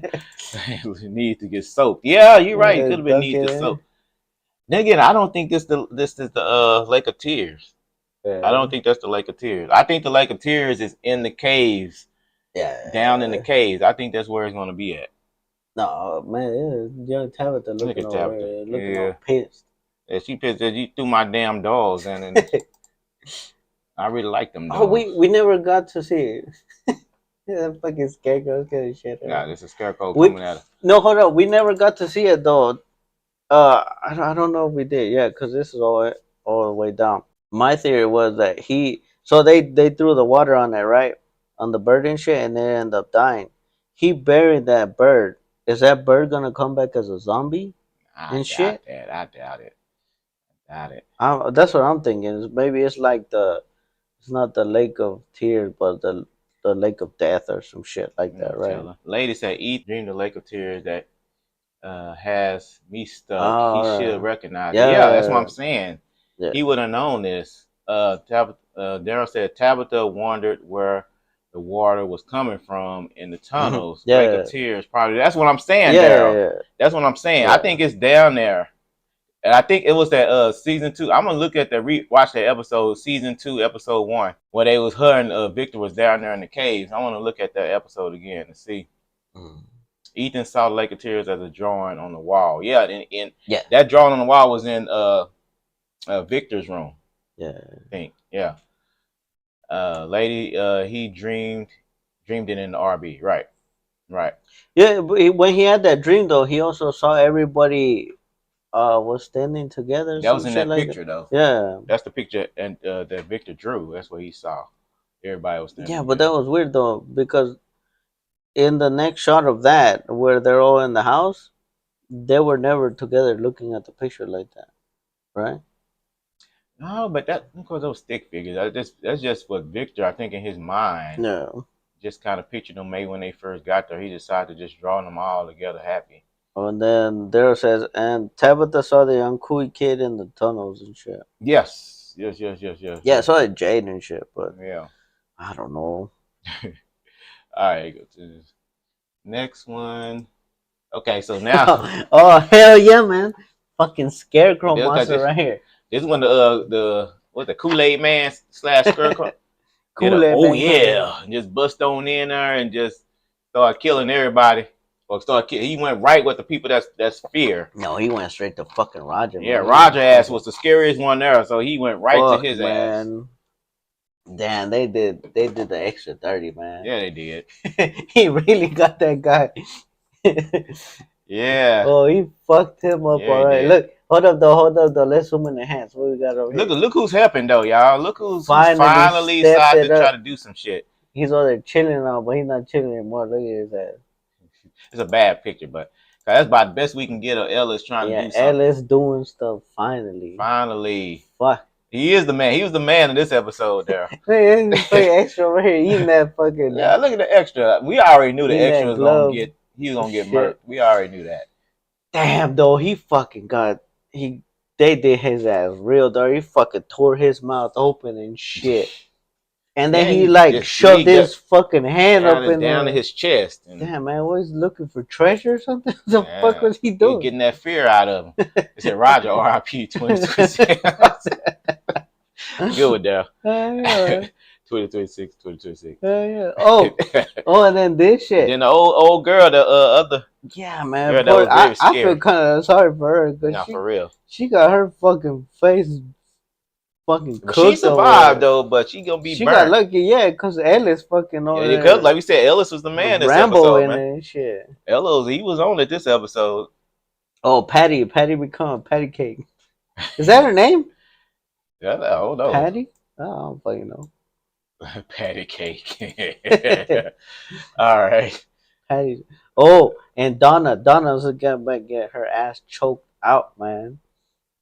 Need to get soaked. Yeah, you're right. It could have been need to soak. Then again, I don't think this is the Lake of Tears. Yeah. I don't think that's the Lake of Tears. I think the Lake of Tears is in the caves. Yeah. Down in the caves. I think that's where it's gonna be at. No, man, young Tabitha looking all pissed. Yeah, she pissed that you threw my damn dolls and I really like them dolls. Oh, we never got to see it. That fucking scarecrow's getting shit. Nah, there's a scarecrow coming at her. No, hold on. We never got to see it though. I don't know if we did. Yeah, because this is all the way down. My theory was that they threw the water on it, right? On the bird and shit, and they end up dying. He buried that bird. Is that bird gonna come back as a zombie and shit? I doubt it. That's what I'm thinking. Maybe it's like it's not the Lake of Tears, but the Lake of Death or some shit like that, right? Lady said, "Eat, dream the Lake of Tears that has me stuck. He should recognize it." Yeah, that's what I'm saying. Yeah. He would have known this. Daryl said Tabitha wondered where the water was coming from in the tunnels. Yeah. Lake of Tears, probably. That's what I'm saying, Daryl. Yeah. That's what I'm saying. Yeah. I think it's down there. And I think it was that season 2. I'm gonna look at watch that episode, season 2, episode 1, where they was her and Victor was down there in the caves. I want to look at that episode again to see. Ethan saw Lake of Tears as a drawing on the wall. Yeah, that drawing on the wall was in Victor's room. Yeah, I think. Yeah. Lady, he dreamed it in the RB. Right. Yeah, but when he had that dream though, he also saw everybody was standing together. That was in that picture though. Yeah, that's the picture and that Victor drew. That's what he saw. Everybody was standing. Yeah, but that was weird though, because in the next shot of that, where they're all in the house, they were never together looking at the picture like that, right? No, but because those stick figures. That's just what Victor, I think, in his mind. No. Just kind of pictured them maybe when they first got there. He decided to just draw them all together happy. Oh, and then Daryl says, and Tabitha saw the uncool kid in the tunnels and shit. Yes. Yeah, I saw Jade and shit, but yeah, I don't know. All right, go to this next one. Okay, so now. Oh hell yeah, man! Fucking scarecrow monster right here. This one, the Kool-Aid man / scarecrow. Kool-Aid. Oh yeah, and just bust on in there and just start killing everybody. He went right with the people that's fear. No, he went straight to fucking Roger. Yeah, man. Roger ass was the scariest one there, so he went right to his ass. Damn, they did the extra 30, man. Yeah, they did. He really got that guy. Yeah. Oh, he fucked him up, all right. Look, hold up though. Let's zoom in the hands. What we got over here? Look who's helping though, y'all. Look who's finally decided to try to do some shit. He's over there chilling now, but he's not chilling anymore. Look at his ass. It's a bad picture, but that's about the best we can get of Ellis trying to do something. Ellis doing stuff finally. Fuck. He is the man. He was the man in this episode there. Man, he's extra over here eating that fucking. Yeah, look at the extra. We already knew the extra was gonna get. He was gonna get murked. We already knew that. Damn, though, he fucking got. He they did his ass real dirty. He fucking tore his mouth open and shit. And then he like shoved his fucking hand up in down to his chest. And damn, man, was he looking for treasure or something? What the fuck was he doing? He getting that fear out of him. He said, "Roger, R.I.P. 2026." Good with that. 2026, 2026. Yeah. Oh, and then this shit. And then the old girl, the other. Yeah, man. Girl, that was very scary. I feel kind of sorry for her because for real. She got her fucking face fucking cooked. She survived though, but she gonna be. She burnt. got lucky, yeah, because Ellis fucking on there. Because like we said, Ellis was the man this episode, man. And shit. Ellis, he was on it this episode. Oh, Patty become Patty Cake. Is that her name? Yeah, I don't know. Patty? I don't fucking know. Patty Cake. All right. Patty. Oh, and Donna was gonna get her ass choked out, man.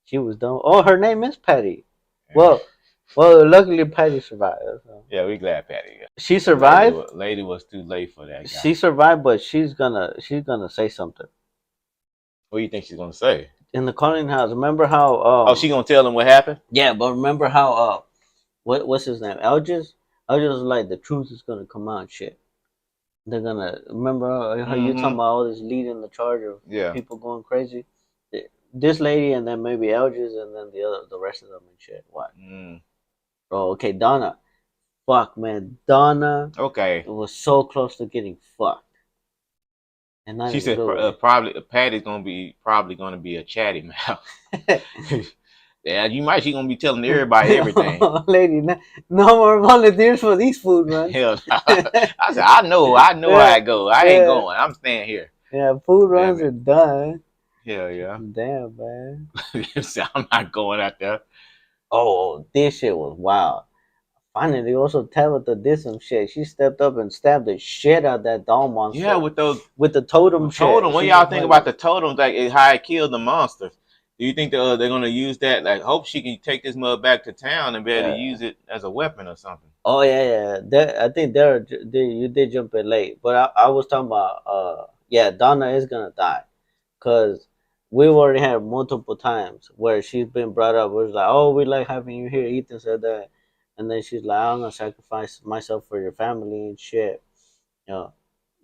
She was done. Oh, her name is Patty. Well, luckily Patty survived. So. Yeah, we glad Patty. Yeah. She survived. Lady was too late for that guy. She survived, but she's gonna say something. What do you think she's gonna say? In the Colleen house, remember how? She gonna tell him what happened? Yeah, but remember how? What's his name? Elgis was like, the truth is gonna come out. Shit. They're gonna remember how you talking about all this leading the charge of people going crazy. This lady and then maybe Elgis and then the rest of them and shit. What? Oh, okay, Donna. Fuck, man, Donna. Okay. Was so close to getting fucked. And she said probably Patty's probably gonna be a chatty mouth. Yeah, she gonna be telling everybody everything. Lady, no more volunteers for these food, man. Hell no. I said, I know how it go. I ain't going. I'm staying here. Yeah, food runs are done. Hell yeah. Damn, man. I'm not going out there. Oh, this shit was wild. Finally, also Tabitha did some shit. She stepped up and stabbed the shit out of that doll monster. Yeah, with the totem shit. What y'all think about the totem? Like how it killed the monster? Do you think they're gonna use that? Like, hope she can take this mother back to town and be able to use it as a weapon or something. Oh yeah. I think you did jump in late, but I was talking about Donna is gonna die, cause we've already had multiple times where she's been brought up. Where it's like, oh, we like having you here. Ethan said that, and then she's like, I'm gonna sacrifice myself for your family and shit.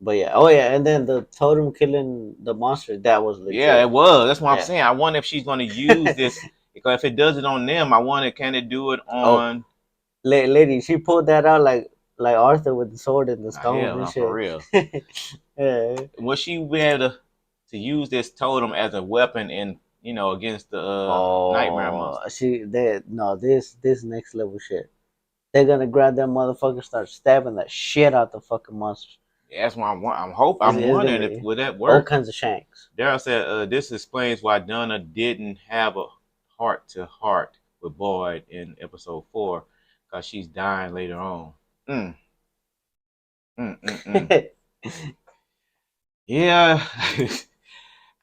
But and then the totem killing the monster, that was legit. Yeah, it was. That's what I'm saying. I wonder if she's going to use this, because if it does it on them, I wonder, can it do it on... Lady, she pulled that out like Arthur with the sword and the stone and shit. For real. Yeah. Will she be able to use this totem as a weapon against the nightmare monster? This next level shit. They're going to grab that motherfucker, start stabbing that shit out the fucking monster. Yeah, that's what I'm wondering if would that work. All kinds of shanks. Daryl said, this explains why Donna didn't have a heart-to-heart with Boyd in episode 4, because she's dying later on. Yeah.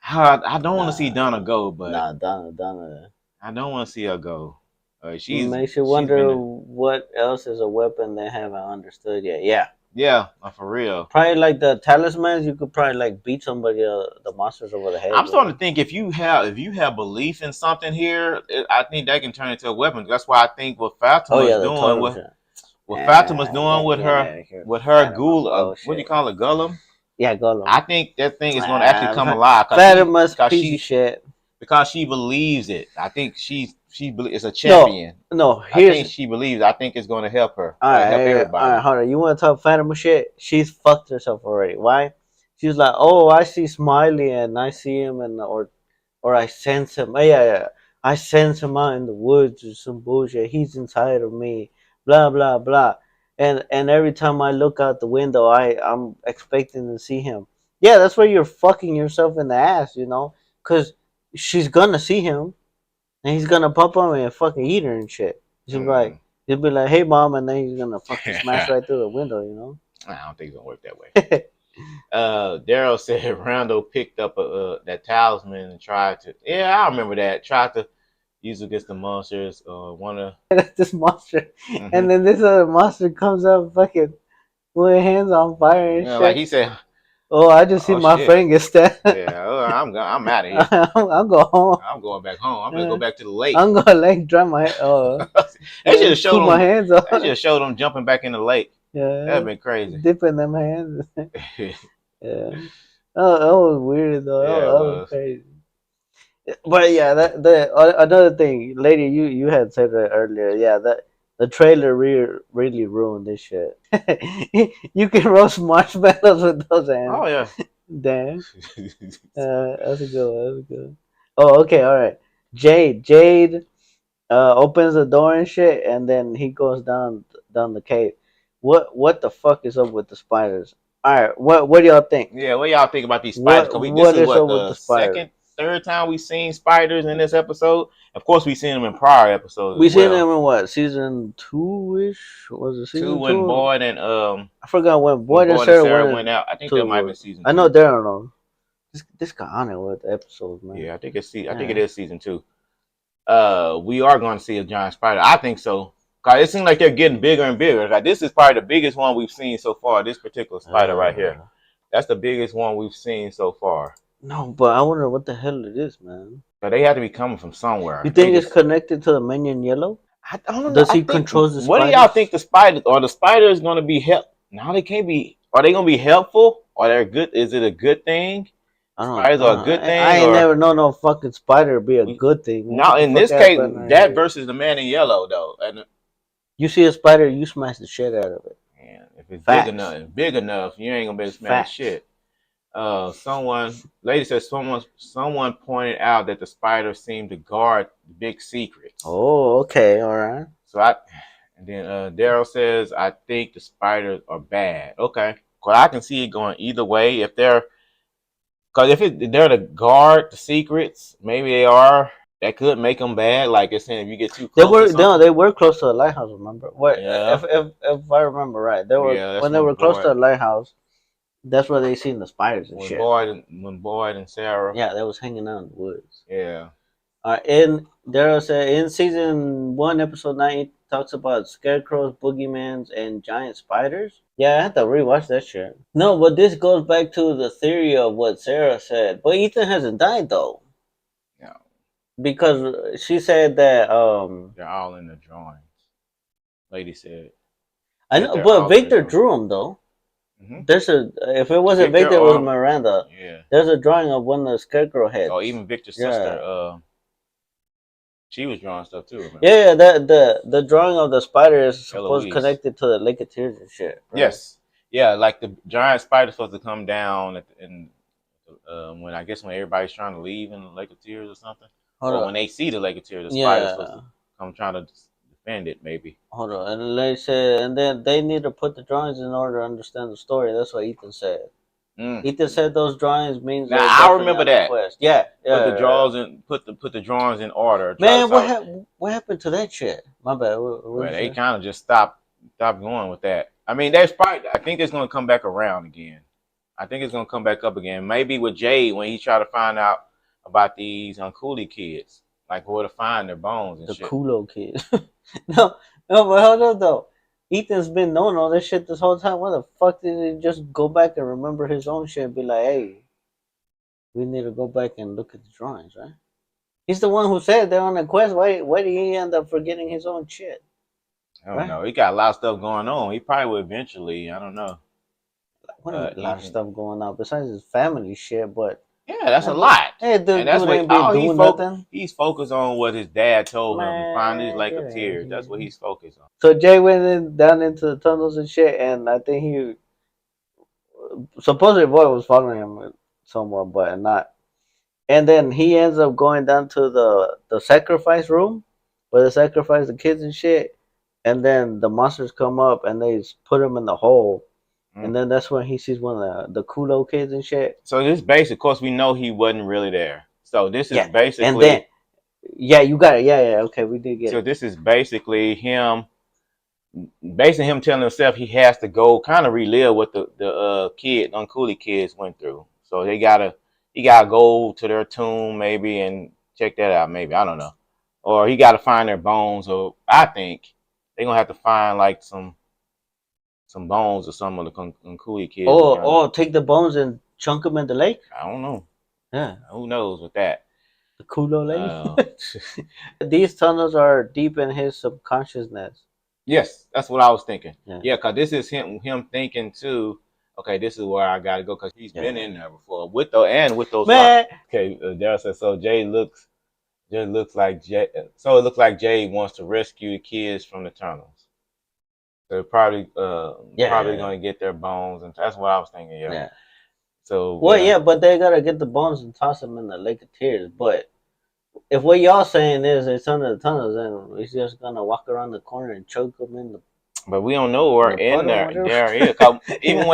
I don't want to see Donna go, but... Nah, Donna. I don't want to see her go. Makes you wonder what else is a weapon they haven't understood yet. Yeah. Yeah, for real. Probably like the talismans, you could probably like beat somebody, the monsters over the head. I'm starting to think if you have belief in something here, I think that can turn into a weapon. That's why I think what Fatima's doing, what Fatima's doing with her ghoul, what do you call it, Gollum? Yeah, Gollum. I think that thing is going to actually come alive. Fatima's piece of shit. Because she believes it. I think she is a champion. No, I think she believes. I think it's going to help her. Help everybody. All right, hold on. You want to talk Fatima shit? She's fucked herself already. Why? She's like, oh, I see Smiley and I see him or I sense him. I sense him out in the woods or some bullshit. He's inside of me. Blah blah blah. And every time I look out the window, I'm expecting to see him. Yeah, that's where you're fucking yourself in the ass, because she's gonna see him. And he's gonna pop on and fucking eat her and shit. He'll be like, hey mom, and then he's gonna fucking smash right through the window, I don't think it's gonna work that way. Daryl said Randall picked up that talisman and tried to I remember that. Tried to use it against the monsters, this monster. And then this other monster comes up fucking with hands on fire and shit. Like he said, Oh, I just see my friend get stabbed. Yeah, I'm out of here. I'm going home. I'm going back home. I'm gonna go back to the lake. I'm going to dry my They should have showed them. My hands up. They just showed them jumping back in the lake. Yeah, that'd been crazy. Dipping them hands. Yeah. Oh, that was weird though. Yeah, that was crazy. But yeah, another thing, lady, you had said that earlier. Yeah, that the trailer really ruined this shit. You can roast marshmallows with those hands. Oh yeah. Damn. That's a good one. That's a good one. Oh, okay, all right. Jade opens the door and shit, and then he goes down the cave. What the fuck is up with the spiders? All right, what do y'all think? Yeah, what y'all think about these spiders? This is the second, third time we've seen spiders in this episode. Of course, we've seen them in prior episodes. We seen them in what, season 2-ish? Was it season 2? When Boyd and I forgot when Boyd and Sarah went out. I think that might have been season 2. I know Darren knows. This got on it with the episodes, man. Yeah, I think it is season 2. We are going to see a giant spider. I think so. Cause it seems like they're getting bigger and bigger. Like this is probably the biggest one we've seen so far. This particular spider right here, that's the biggest one we've seen so far. No, but I wonder what the hell it is, man. But they have to be coming from somewhere. You think it's connected to the minion Yellow? I don't know. Does he control the spiders? What do y'all think the spiders? Or the spiders going to be help? No, they can't be. Are they going to be helpful? Or they're good? Is it a good thing? Spiders are a good thing. I ain't never known no fucking spider be a good thing. No, in this case, that versus the man in yellow though, and you see a spider, you smash the shit out of it. Man, if it's big enough, you ain't gonna be able to smash shit. Lady says someone pointed out that the spider seemed to guard big secrets. Oh, okay, all right. And then Daryl says, I think the spiders are bad. Okay, well, I can see it going either way. If they're to guard the secrets, maybe they are. That could make them bad. Like it's saying, if you get too close. They were close to the lighthouse. Remember? What? Yeah. If I remember right, when they were close to the lighthouse. That's where they seen the spiders and shit. When Boyd and Sarah. Yeah, they was hanging out in the woods. Yeah. And Daryl said in season 1, episode 9, it talks about scarecrows, boogeymans, and giant spiders. Yeah, I had to rewatch that shit. No, but this goes back to the theory of what Sarah said. But Ethan hasn't died though. No. Because she said that they're all in the drawings. Lady said. I know, but Victor drew them though. Mm-hmm. If it wasn't Victor, it was Miranda. Yeah. There's a drawing of one of the scarecrow heads. Oh, even Victor's sister. She was drawing stuff too. Remember? Yeah. The drawing of the spider is supposed to connected to the Lake of Tears and shit. Right? Yes. Yeah, like the giant spider's supposed to come down when everybody's trying to leave in the Lake of Tears or something. When they see the Lake of Tears, the spider's supposed to come trying to defend it, maybe. Hold on, and they said, and then they need to put the drawings in order to understand the story. That's what Ethan said. Ethan said those drawings means. Now I remember that. Yeah. Put the drawings in. Put the drawings in order. Man, what happened to that shit? My bad. They kind of just stopped going with that. I mean, I think it's going to come back around again. I think it's going to come back up again. Maybe with Jade when he tried to find out about these uncooley kids, like where to find their bones and shit. The Kulo kids. No, but hold on though. Ethan's been knowing all this shit this whole time. Why the fuck did he just go back and remember his own shit and be like, hey, we need to go back and look at the drawings, right? He's the one who said they're on a quest. Why did he end up forgetting his own shit? I don't know. He got a lot of stuff going on. He probably will eventually. I don't know. What a lot of stuff going on besides his family shit, but yeah, that's a lot. Hey, dude, that's what he's focused on what his dad told him to find these Lake of Tears. That's what he's focused on. So Jay went down into the tunnels and shit, and I think he supposedly Boy was following him somewhat, but not. And then he ends up going down to the sacrifice room where they sacrifice the kids and shit. And then the monsters come up and they put him in the hole. And then that's when he sees one of the Kulo kids and shit. So this basic, of course, we know he wasn't really there. So this is basically. And then, you got it. Yeah. Okay, we did get it. So this is basically him telling himself he has to go kind of relive what the uncooley kids went through. So he gotta go to their tomb maybe and check that out. Maybe I don't know, or he got to find their bones. Or I think they're gonna have to find like some some bones or some of the Cooley kids. Take the bones and chunk them in the lake. I don't know. Yeah, who knows with that? The Kulo Lake. These tunnels are deep in his subconsciousness. Yes, that's what I was thinking. Yeah, because this is him thinking too. Okay, this is where I gotta go because he's been in there before with those. Man. Okay, Daryl says so. Jade looks like Jade. So it looks like Jade wants to rescue the kids from the tunnels. They're probably gonna get their bones, and that's what I was thinking. Yeah. So but they gotta get the bones and toss them in the Lake of Tears. But if what y'all saying is it's under the tunnels, then he's just gonna walk around the corner and choke them in the. But we don't know where in there is. Cause even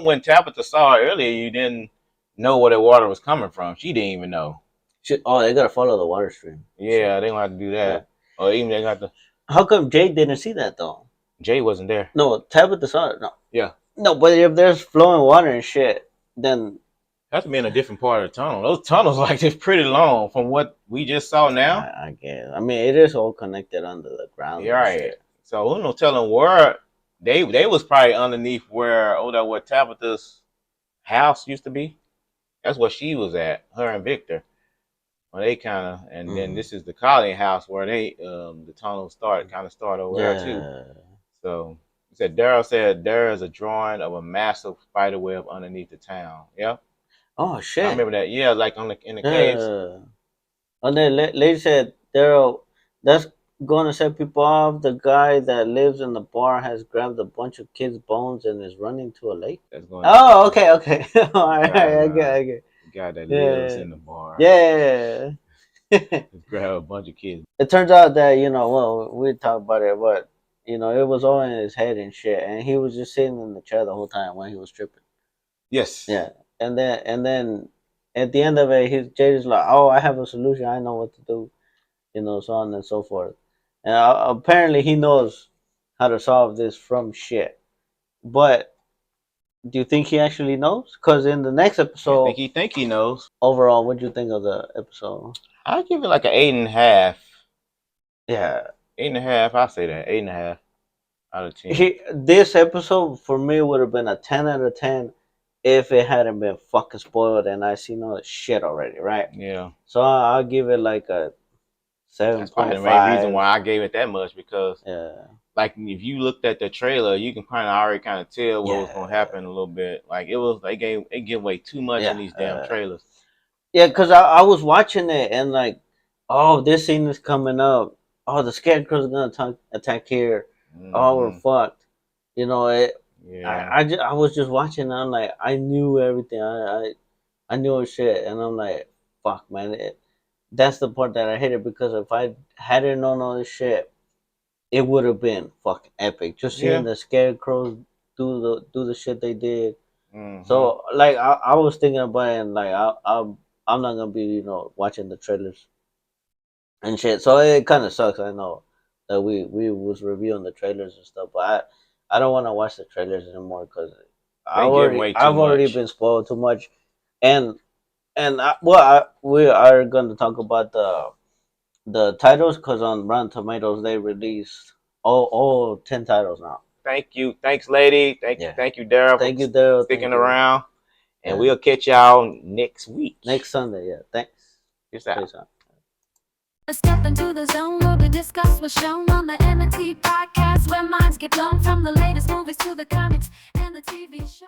when Tabitha saw it earlier, you didn't know where the water was coming from. She didn't even know. They gotta follow the water stream. Yeah, they don't have to do that. Yeah. Or even they got to. How come Jade didn't see that though? Jade wasn't there. No, Tabitha saw it. No. Yeah. No, but if there's flowing water and shit, then. Has to be in a different part of the tunnel. Those tunnels like just pretty long from what we just saw now. I guess. I mean, it is all connected under the ground. Yeah, right. Shit. So who no telling where they was probably underneath where Tabitha's house used to be. That's where she was at. Her and Victor. Well, they kind of, and then this is the Colleen house where they the tunnel start over there too. So Daryl said there is a drawing of a massive spider web underneath the town. Yeah. Oh shit! I remember that. Yeah, like in the caves. And then lady said, "Daryl, that's gonna set people off. The guy that lives in the bar has grabbed a bunch of kids' bones and is running to a lake." That's going. Okay. All right, I get. The guy that lives in the bar. Yeah. Just grab a bunch of kids. It turns out that we talked about it, but it was all in his head and shit, and he was just sitting in the chair the whole time when he was tripping. Yes. Yeah. And then at the end of it, Jade is like, "Oh, I have a solution. I know what to do," so on and so forth. And apparently, he knows how to solve this from shit. But do you think he actually knows? Because in the next episode, I think he knows. Overall, what do you think of the episode? I give it like an 8.5. Yeah, 8.5. I say that 8.5 out of 10. This episode for me would have been a 10 out of 10. If it hadn't been fucking spoiled and I seen all the shit already, right? Yeah. So I'll give it like a 7.5. That's probably the main reason why I gave it that much because, like, if you looked at the trailer, you can already tell what was gonna happen a little bit. Like they give away too much in these damn trailers. Yeah, because I was watching it and like, oh, this scene is coming up. Oh, the Scarecrow's gonna attack here. Mm-hmm. Oh, we're fucked. Yeah. I was just watching and I'm like, I knew everything. I knew shit. And I'm like, fuck, man. That's the part that I hated because if I hadn't known all this shit, it would have been fucking epic. Just seeing the Scarecrows do the shit they did. Mm-hmm. So, like, I was thinking about it and, like, I'm not going to be, watching the trailers and shit. So it kind of sucks. I know that we was reviewing the trailers and stuff, but I don't want to watch the trailers anymore because I've already been spoiled too much, and we are going to talk about the titles because on Rotten Tomatoes they released all 10 titles now. Thanks, lady. Thank you, Daryl. Thank you, Daryl, sticking around, and we'll catch y'all next week. Next Sunday, yeah. Thanks. Peace out. Step into the zone where we discuss what's shown on the ep5 podcast, where minds get blown from the latest movies to the comics and the TV show.